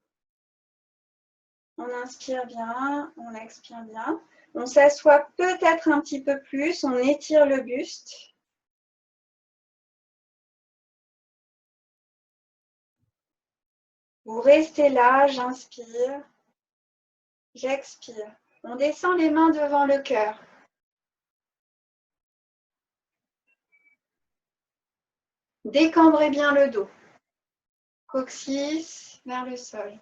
[SPEAKER 1] On inspire bien, on expire bien. On s'assoit peut-être un petit peu plus, on étire le buste. Vous restez là, j'inspire, j'expire. On descend les mains devant le cœur. Décambrez bien le dos. Coccyx vers le sol.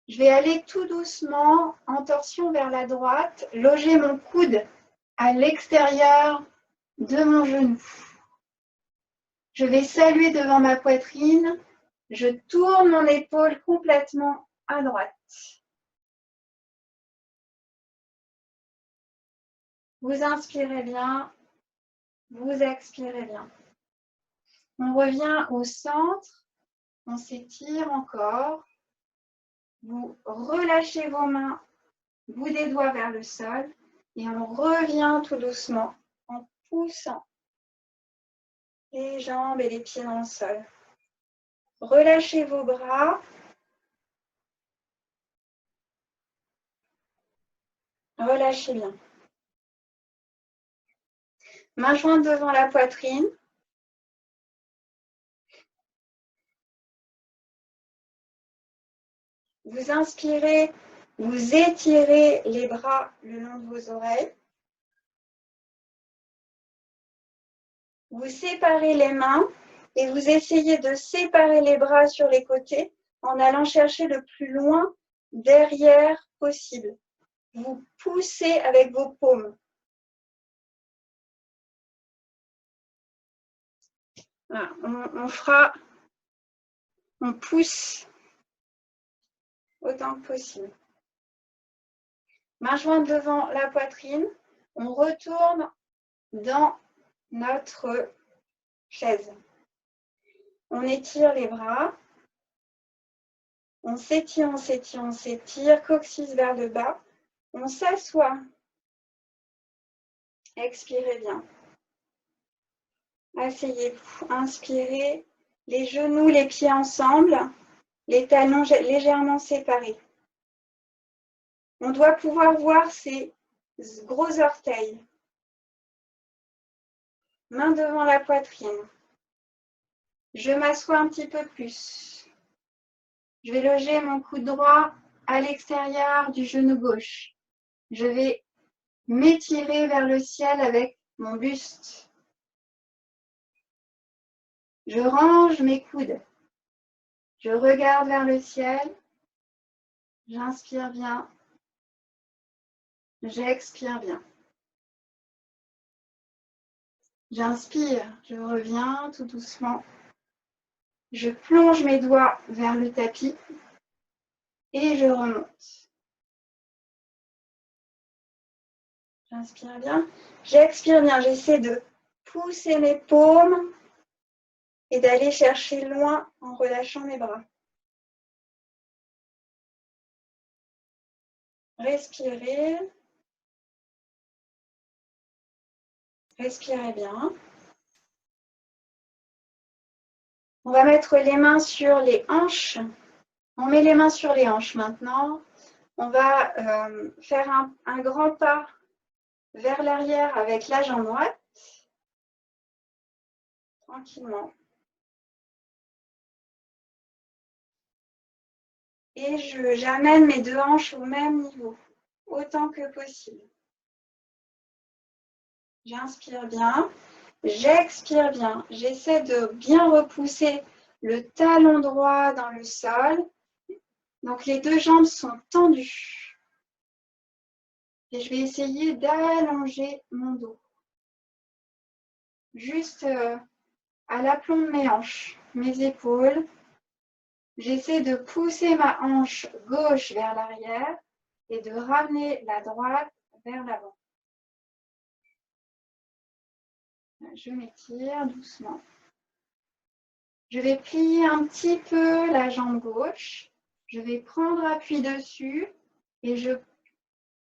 [SPEAKER 1] Je vais aller tout doucement en torsion vers la droite, loger mon coude à l'extérieur de mon genou. Je vais saluer devant ma poitrine. Je tourne mon épaule complètement à droite. Vous inspirez bien, vous expirez bien. On revient au centre, on s'étire encore. Vous relâchez vos mains, bout des doigts vers le sol et on revient tout doucement en poussant les jambes et les pieds dans le sol. Relâchez vos bras. Relâchez bien. Main jointe devant la poitrine. Vous inspirez, vous étirez les bras le long de vos oreilles. Vous séparez les mains et vous essayez de séparer les bras sur les côtés en allant chercher le plus loin derrière possible. Vous poussez avec vos paumes. Voilà, on pousse autant que possible. Main jointe devant la poitrine, on retourne dans notre chaise. On étire les bras, on s'étire, on s'étire, on s'étire, coccyx vers le bas, on s'assoit. Expirez bien. Asseyez-vous, inspirez, les genoux, les pieds ensemble, les talons légèrement séparés. On doit pouvoir voir ces gros orteils. Main devant la poitrine. Je m'assois un petit peu plus. Je vais loger mon coude droit à l'extérieur du genou gauche. Je vais m'étirer vers le ciel avec mon buste. Je range mes coudes. Je regarde vers le ciel. J'inspire bien. J'expire bien. J'inspire, je reviens tout doucement. Je plonge mes doigts vers le tapis et je remonte. J'inspire bien. J'expire bien. J'essaie de pousser mes paumes et d'aller chercher loin en relâchant mes bras. Respirez. Respirez bien. On va mettre les mains sur les hanches. On met les mains sur les hanches maintenant. On va faire un grand pas vers l'arrière avec la jambe droite. Tranquillement. Et j'amène mes deux hanches au même niveau, autant que possible. J'inspire bien, j'expire bien. J'essaie de bien repousser le talon droit dans le sol. Donc les deux jambes sont tendues. Et je vais essayer d'allonger mon dos. Juste à l'aplomb de mes hanches, mes épaules. J'essaie de pousser ma hanche gauche vers l'arrière et de ramener la droite vers l'avant. Je m'étire doucement. Je vais plier un petit peu la jambe gauche. Je vais prendre appui dessus et je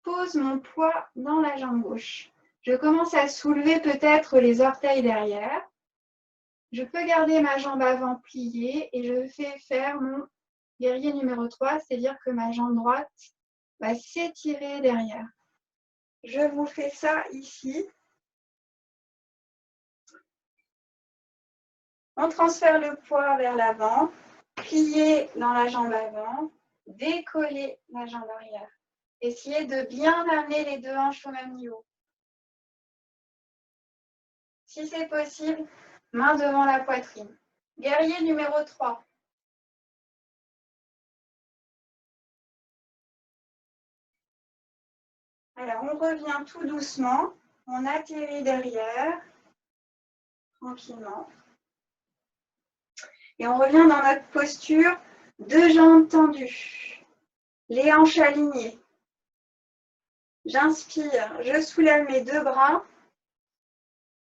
[SPEAKER 1] pose mon poids dans la jambe gauche. Je commence à soulever peut-être les orteils derrière. Je peux garder ma jambe avant pliée et je fais faire mon guerrier numéro 3, c'est-à-dire que ma jambe droite va s'étirer derrière. Je vous fais ça ici. On transfère le poids vers l'avant, plier dans la jambe avant, décoller la jambe arrière. Essayez de bien amener les deux hanches au même niveau. Si c'est possible, main devant la poitrine. Guerrier numéro 3. Alors, on revient tout doucement. On atterrit derrière, tranquillement. Et on revient dans notre posture, deux jambes tendues, les hanches alignées. J'inspire, je soulève mes deux bras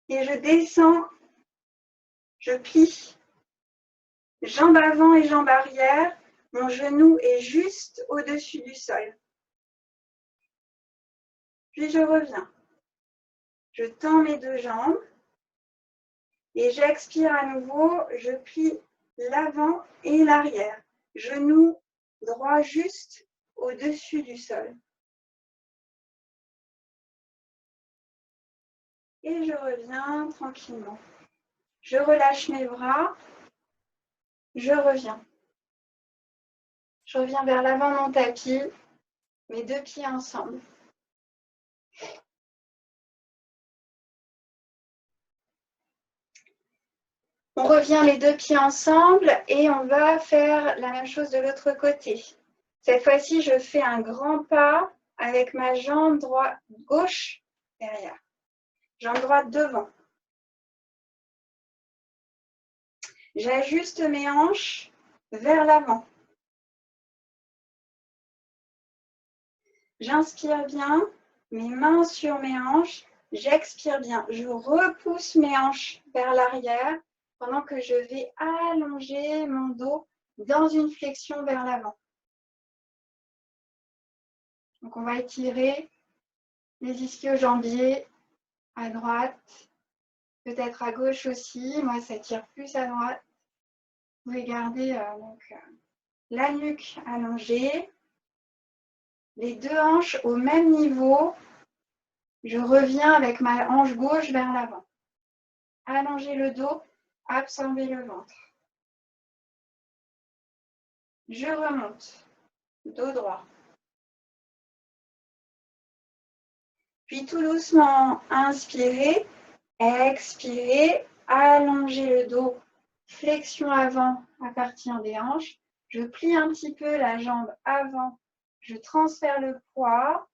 [SPEAKER 1] et je descends, je plie. Jambe avant et jambe arrière, mon genou est juste au-dessus du sol. Puis je reviens. Je tends mes deux jambes et j'expire à nouveau, je plie l'avant et l'arrière. Genou droit juste au-dessus du sol. Et je reviens tranquillement. Je relâche mes bras, je reviens. Je reviens vers l'avant de mon tapis, mes deux pieds ensemble. On revient les deux pieds ensemble et on va faire la même chose de l'autre côté. Cette fois-ci, je fais un grand pas avec ma jambe droite, gauche derrière. Jambe droite devant. J'ajuste mes hanches vers l'avant. J'inspire bien, mes mains sur mes hanches. J'expire bien. Je repousse mes hanches vers l'arrière pendant que je vais allonger mon dos dans une flexion vers l'avant. Donc, on va étirer les ischio-jambiers à droite, peut-être à gauche aussi. Moi, ça tire plus à droite. Vous pouvez garder la nuque allongée, les deux hanches au même niveau. Je reviens avec ma hanche gauche vers l'avant. Allonger le dos, absorber le ventre. Je remonte, dos droit. Puis tout doucement, inspirez, expirez, allongez le dos, flexion avant à partir des hanches. Je plie un petit peu la jambe avant, je transfère le poids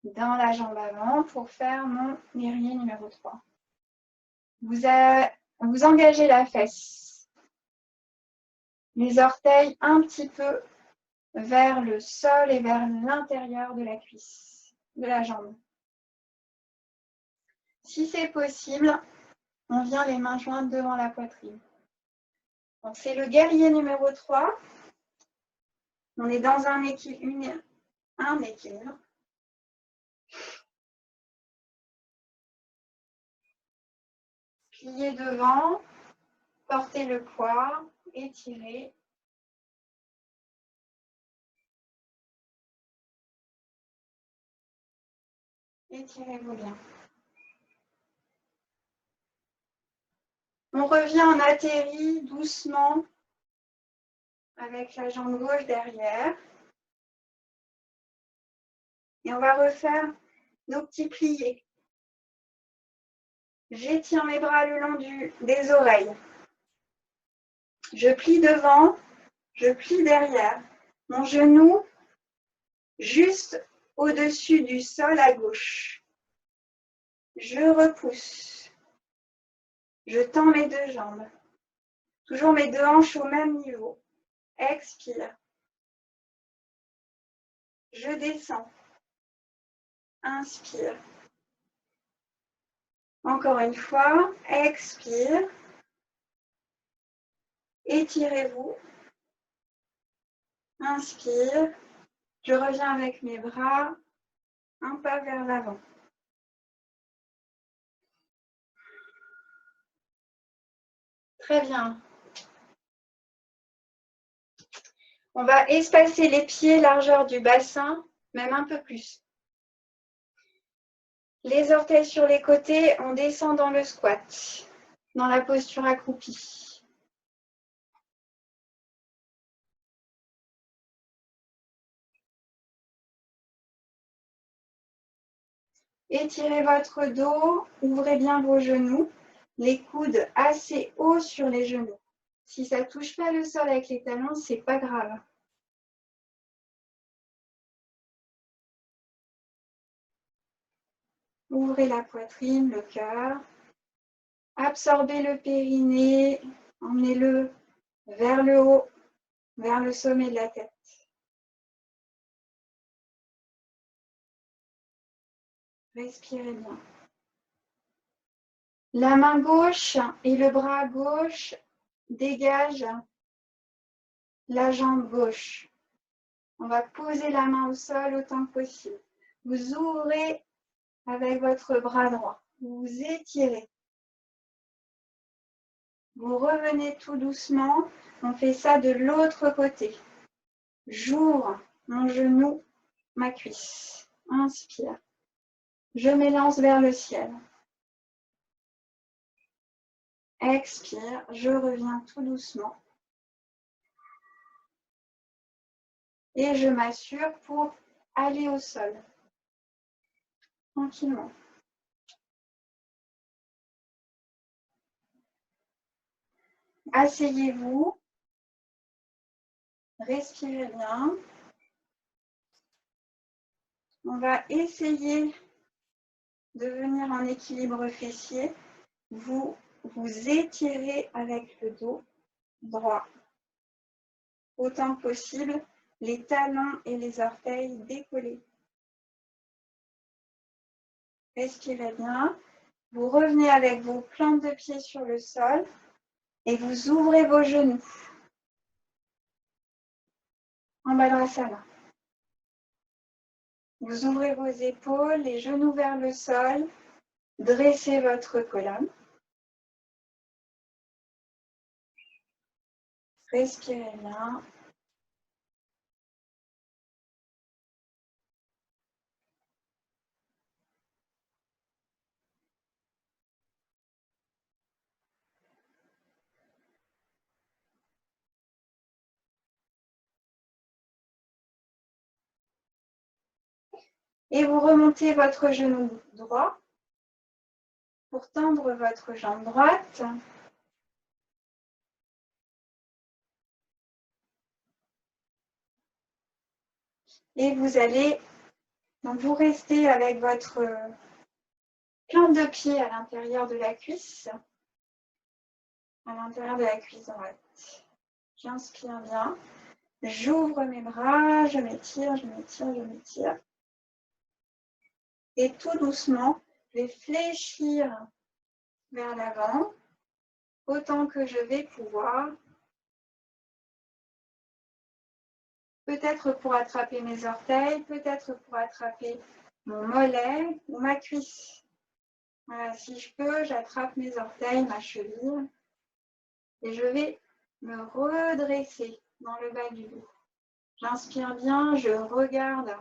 [SPEAKER 1] dans la jambe avant pour faire mon guerrier numéro 3. Vous engagez la fesse, les orteils un petit peu vers le sol et vers l'intérieur de la cuisse. de la jambe. Si c'est possible, on vient les mains jointes devant la poitrine. Donc c'est le guerrier numéro 3. On est dans un équilibre. Pliez devant, portez le poids, étirez. Étirez-vous bien. On revient en atterri doucement avec la jambe gauche derrière. Et on va refaire nos petits pliés. J'étire mes bras le long des oreilles. Je plie devant, je plie derrière. Mon genou juste au-dessus du sol à gauche. Je repousse. Je tends mes deux jambes. Toujours mes deux hanches au même niveau. Expire. Je descends. Inspire. Encore une fois, expire. Étirez-vous. Inspire. Je reviens avec mes bras un pas vers l'avant. Très bien. On va espacer les pieds largeur du bassin, même un peu plus. Les orteils sur les côtés, on descend dans le squat, dans la posture accroupie. Étirez votre dos, ouvrez bien vos genoux, les coudes assez hauts sur les genoux. Si ça ne touche pas le sol avec les talons, ce n'est pas grave. Ouvrez la poitrine, le cœur. Absorbez le périnée, emmenez-le vers le haut, vers le sommet de la tête. Respirez bien. La main gauche et le bras gauche dégagent la jambe gauche. On va poser la main au sol autant que possible. Vous ouvrez avec votre bras droit. Vous étirez. Vous revenez tout doucement. On fait ça de l'autre côté. J'ouvre mon genou, ma cuisse. Inspire. Je m'élance vers le ciel. Expire. Je reviens tout doucement. Et je m'assure pour aller au sol. Tranquillement. Asseyez-vous. Respirez bien. On va essayer de venir en équilibre fessier. Vous vous étirez avec le dos droit. Autant que possible, les talons et les orteils décollés. Respirez bien. Vous revenez avec vos plantes de pied sur le sol et vous ouvrez vos genoux. En Badrasana. Vous ouvrez vos épaules, les genoux vers le sol. Dressez votre colonne. Respirez bien. Et vous remontez votre genou droit pour tendre votre jambe droite. Et vous allez, donc vous restez avec votre plante de pied à l'intérieur de la cuisse. À l'intérieur de la cuisse droite. J'inspire bien. J'ouvre mes bras, je m'étire, je m'étire, je m'étire. Et tout doucement, je vais fléchir vers l'avant autant que je vais pouvoir. Peut-être pour attraper mes orteils, peut-être pour attraper mon mollet ou ma cuisse. Voilà, si je peux, j'attrape mes orteils, ma cheville et je vais me redresser dans le bas du dos. J'inspire bien, je regarde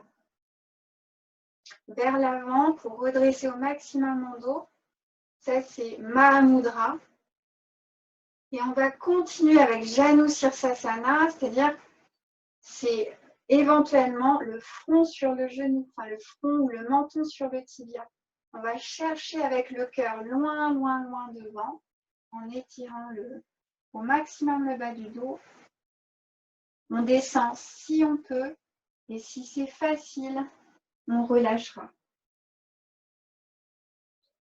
[SPEAKER 1] vers l'avant pour redresser au maximum mon dos. Ça, c'est Mahamudra. Et on va continuer avec Janu Sirsasana, c'est-à-dire c'est éventuellement le front sur le genou, enfin le front ou le menton sur le tibia. On va chercher avec le cœur loin, loin, loin devant, en étirant au maximum le bas du dos. On descend si on peut, et si c'est facile, on relâchera.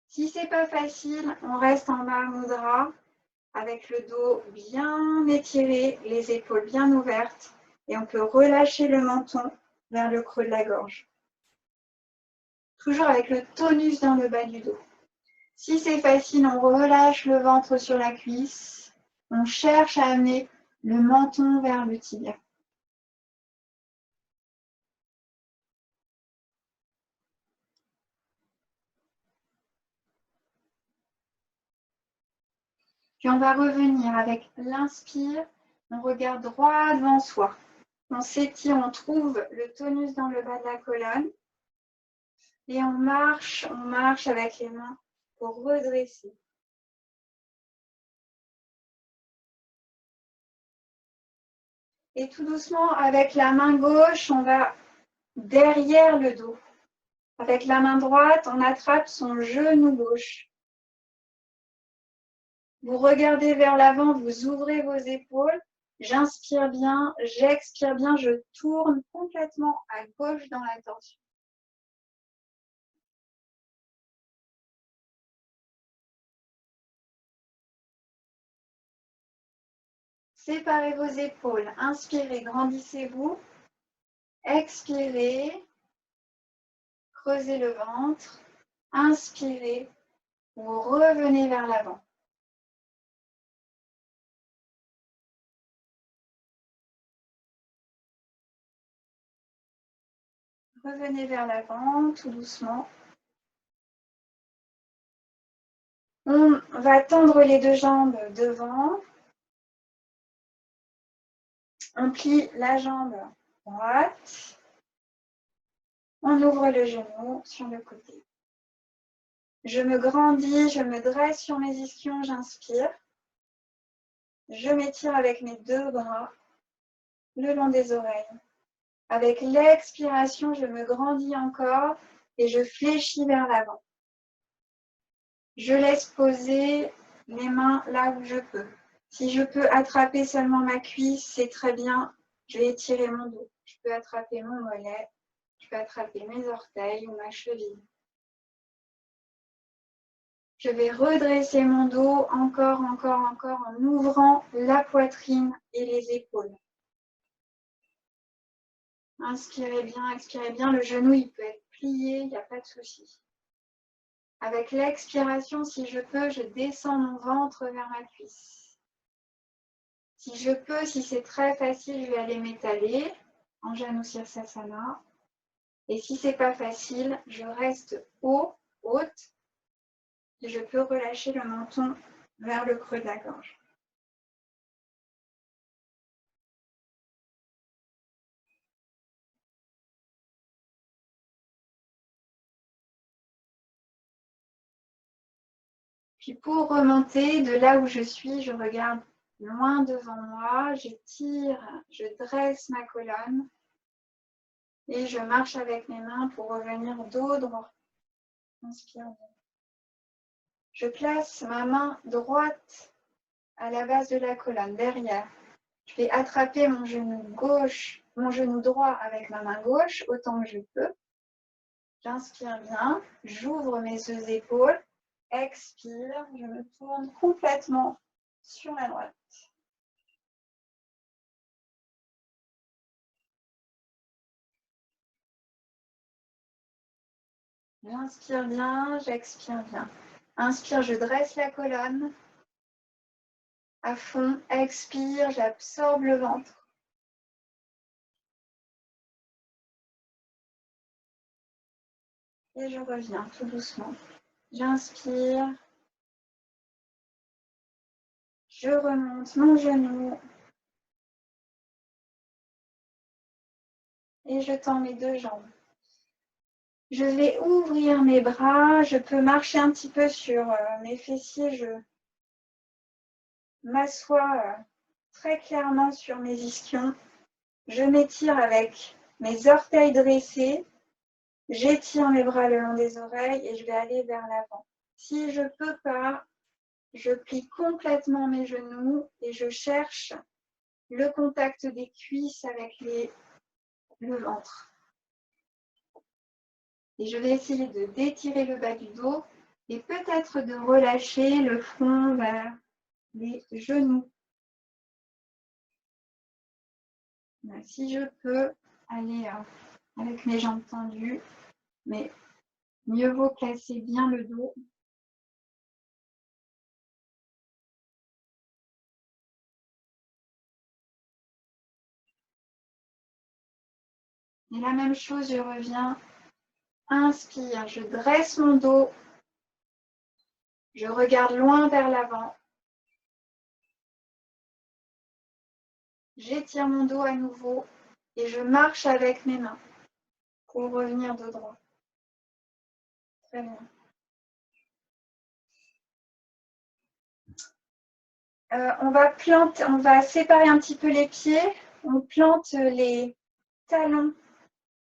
[SPEAKER 1] Si c'est pas facile, on reste en Mahamudra avec le dos bien étiré, les épaules bien ouvertes, et on peut relâcher le menton vers le creux de la gorge. Toujours avec le tonus dans le bas du dos. Si c'est facile, on relâche le ventre sur la cuisse. On cherche à amener le menton vers le tibia. Puis on va revenir avec l'inspire. On regarde droit devant soi. On s'étire, on trouve le tonus dans le bas de la colonne. Et on marche avec les mains pour redresser. Et tout doucement, avec la main gauche, on va derrière le dos. Avec la main droite, on attrape son genou gauche. Vous regardez vers l'avant, vous ouvrez vos épaules. J'inspire bien, j'expire bien, je tourne complètement à gauche dans la torsion. Séparez vos épaules. Inspirez, grandissez-vous. Expirez, creusez le ventre. Inspirez, vous revenez vers l'avant. Revenez vers l'avant, tout doucement. On va tendre les deux jambes devant. On plie la jambe droite. On ouvre le genou sur le côté. Je me grandis, je me dresse sur mes ischions, j'inspire. Je m'étire avec mes deux bras le long des oreilles. Avec l'expiration, je me grandis encore et je fléchis vers l'avant. Je laisse poser les mains là où je peux. Si je peux attraper seulement ma cuisse, c'est très bien. Je vais étirer mon dos. Je peux attraper mon mollet. Je peux attraper mes orteils ou ma cheville. Je vais redresser mon dos encore, encore, encore en ouvrant la poitrine et les épaules. Inspirez bien, expirez bien. Le genou, il peut être plié, il n'y a pas de souci. Avec l'expiration, si je peux, je descends mon ventre vers ma cuisse. Si je peux, si c'est très facile, je vais aller m'étaler en Janu Sirsasana. Et si c'est pas facile, je reste haute. Et je peux relâcher le menton vers le creux de la gorge. Puis pour remonter, de là où je suis, je regarde loin devant moi, j'étire, je dresse ma colonne et je marche avec mes mains pour revenir dos droit. Inspire bien. Je place ma main droite à la base de la colonne, derrière. Je vais attraper mon genou gauche, mon genou droit avec ma main gauche, autant que je peux. J'inspire bien, j'ouvre mes deux épaules, expire, je me tourne complètement sur la droite. J'inspire bien, j'expire bien. Inspire, je dresse la colonne à fond. Expire, j'absorbe le ventre. Et je reviens tout doucement. J'inspire. Je remonte mon genou. Et je tends mes deux jambes. Je vais ouvrir mes bras. Je peux marcher un petit peu sur mes fessiers. Je m'assois très clairement sur mes ischions. Je m'étire avec mes orteils dressés. J'étire mes bras le long des oreilles et je vais aller vers l'avant. Si je ne peux pas, je plie complètement mes genoux et je cherche le contact des cuisses avec le ventre. Et je vais essayer de d'étirer le bas du dos et peut-être de relâcher le front vers les genoux. Si je peux aller avec mes jambes tendues, mais mieux vaut placer bien le dos. Et la même chose, je reviens. Inspire, je dresse mon dos. Je regarde loin vers l'avant. J'étire mon dos à nouveau et je marche avec mes mains pour revenir de droit. Très bien. On va séparer un petit peu les pieds. On plante les talons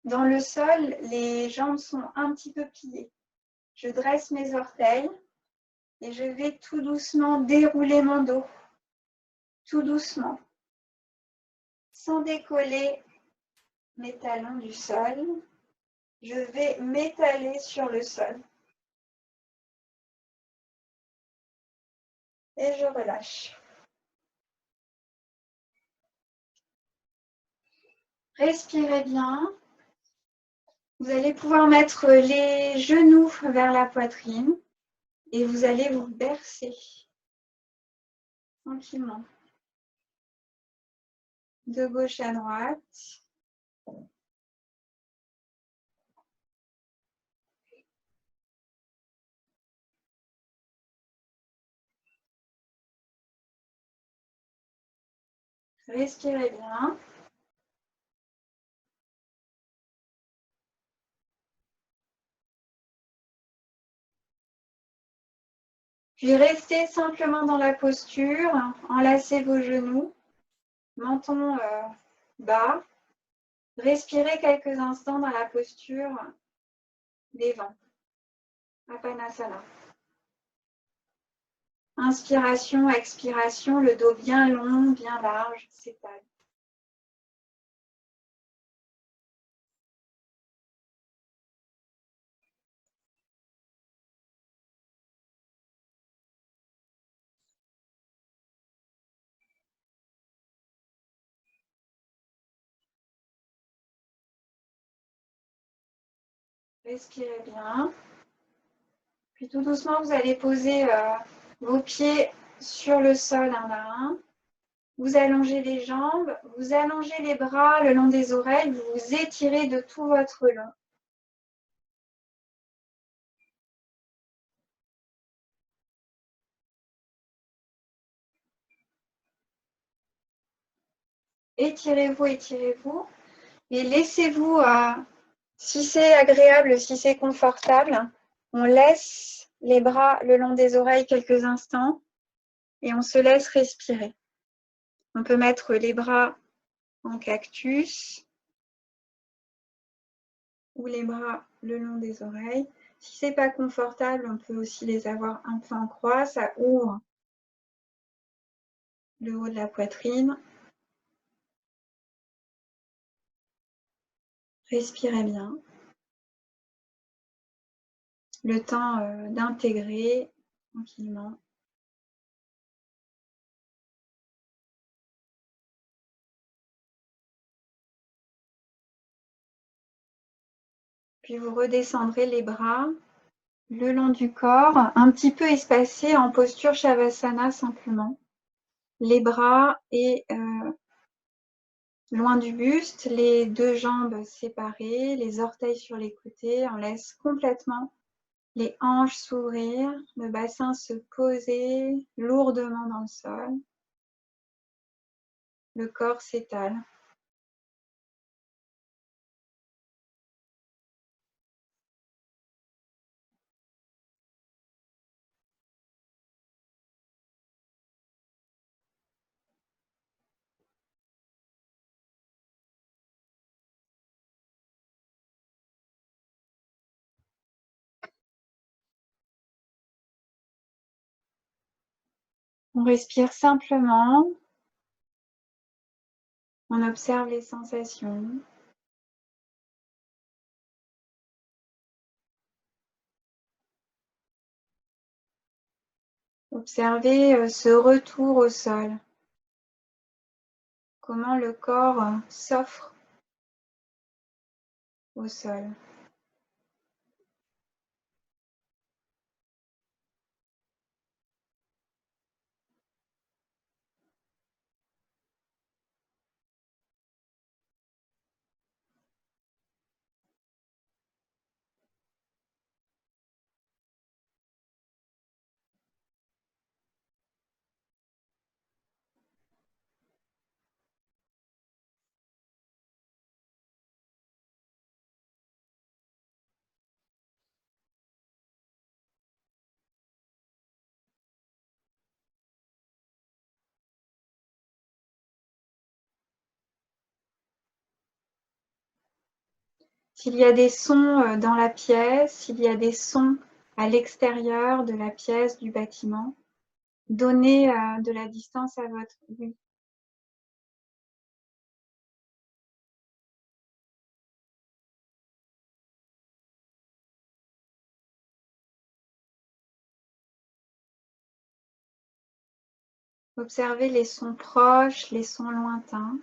[SPEAKER 1] dans le sol. Les jambes sont un petit peu pliées. Je dresse mes orteils et je vais tout doucement dérouler mon dos. Tout doucement. Sans décoller mes talons du sol. Je vais m'étaler sur le sol. Et je relâche. Respirez bien. Vous allez pouvoir mettre les genoux vers la poitrine et vous allez vous bercer tranquillement. De gauche à droite. Respirez bien. Puis restez simplement dans la posture, enlacez vos genoux, menton bas. Respirez quelques instants dans la posture des vents. Apanasana. Inspiration, expiration, le dos bien long, bien large, s'étale. Respirez bien. Puis tout doucement, vous allez poser vos pieds sur le sol un à un. Vous allongez les jambes, vous allongez les bras le long des oreilles, vous vous étirez de tout votre long. Étirez-vous, étirez-vous. Et laissez-vous, si c'est agréable, si c'est confortable, on laisse les bras le long des oreilles quelques instants et on se laisse respirer. On peut mettre les bras en cactus ou les bras le long des oreilles. Si ce n'est pas confortable, on peut aussi les avoir un peu en croix. Ça ouvre le haut de la poitrine. Respirez bien. Le temps d'intégrer tranquillement. Puis vous redescendrez les bras le long du corps, un petit peu espacés en posture Shavasana simplement. Les bras et loin du buste, les deux jambes séparées, les orteils sur les côtés. On laisse complètement les hanches s'ouvrir, le bassin se poser lourdement dans le sol. Le corps s'étale. On respire simplement. On observe les sensations. Observez ce retour au sol. Comment le corps s'offre au sol. S'il y a des sons dans la pièce, s'il y a des sons à l'extérieur de la pièce, du bâtiment, donnez de la distance à votre oui. Observez les sons proches, les sons lointains.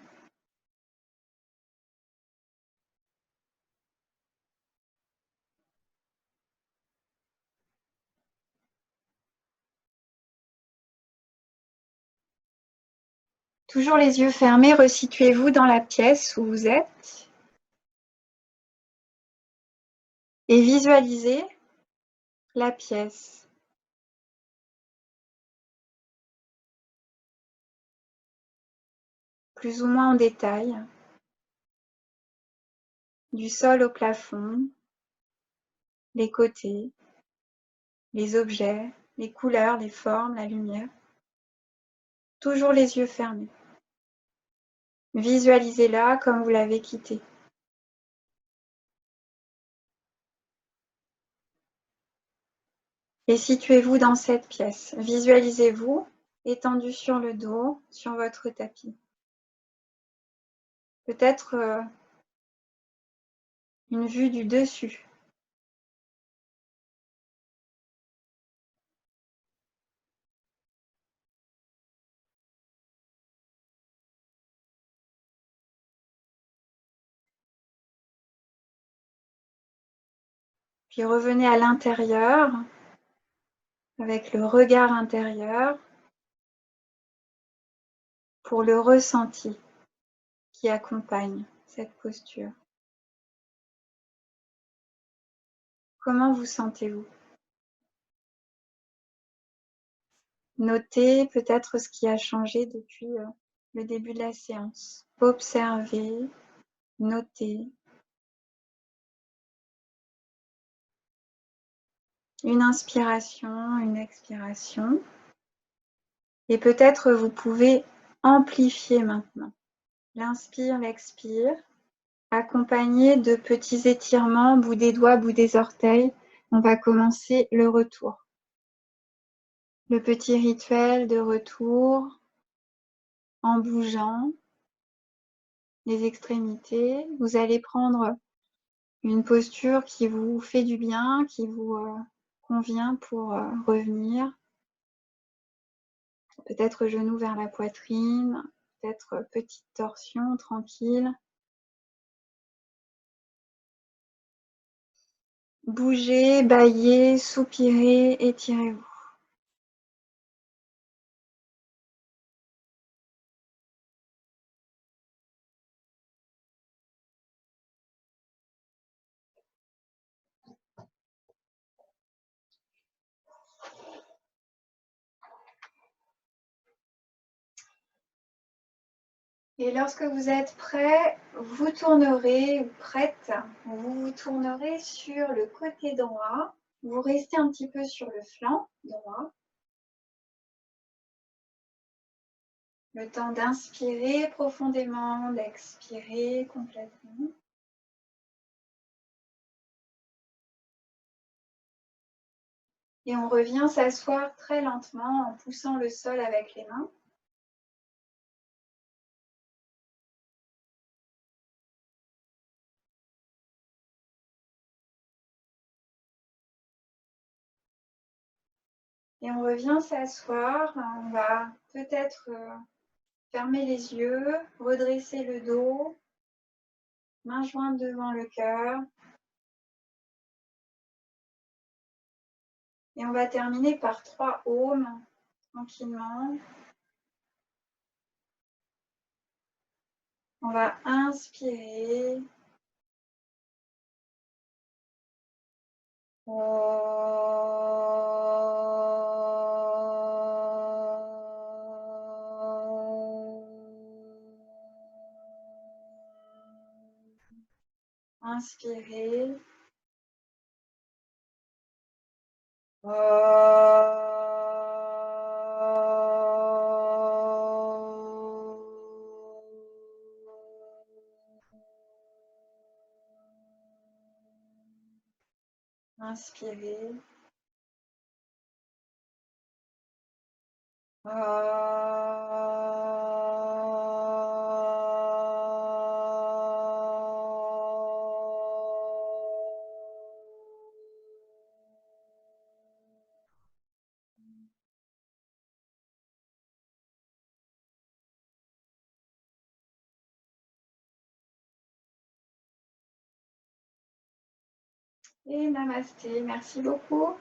[SPEAKER 1] Toujours les yeux fermés, resituez-vous dans la pièce où vous êtes et visualisez la pièce. Plus ou moins en détail, du sol au plafond, les côtés, les objets, les couleurs, les formes, la lumière. Toujours les yeux fermés. Visualisez-la comme vous l'avez quittée. Et situez-vous dans cette pièce. Visualisez-vous étendu sur le dos, sur votre tapis. Peut-être une vue du dessus. Puis revenez à l'intérieur avec le regard intérieur pour le ressenti qui accompagne cette posture. Comment vous sentez-vous? Notez peut-être ce qui a changé depuis le début de la séance. Observez, notez. Une inspiration, une expiration. Et peut-être vous pouvez amplifier maintenant. L'inspire, l'expire, accompagné de petits étirements, bout des doigts, bout des orteils. On va commencer le retour. Le petit rituel de retour en bougeant les extrémités. Vous allez prendre une posture qui vous fait du bien, qui vous convient pour revenir. Peut-être genou vers la poitrine, peut-être petite torsion tranquille. Bougez, bâillez, soupirez, étirez-vous. Et lorsque vous êtes prêt, vous tournerez ou prête, vous tournerez sur le côté droit. Vous restez un petit peu sur le flanc droit. Le temps d'inspirer profondément, d'expirer complètement. Et on revient s'asseoir très lentement en poussant le sol avec les mains. Et on revient s'asseoir. On va peut-être fermer les yeux, redresser le dos, main jointe devant le cœur. Et on va terminer par 3 aumes, tranquillement. On va inspirer. Inspirer. Inspirer. Et namasté, merci beaucoup.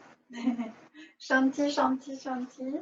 [SPEAKER 1] Shanti, shanti, shanti.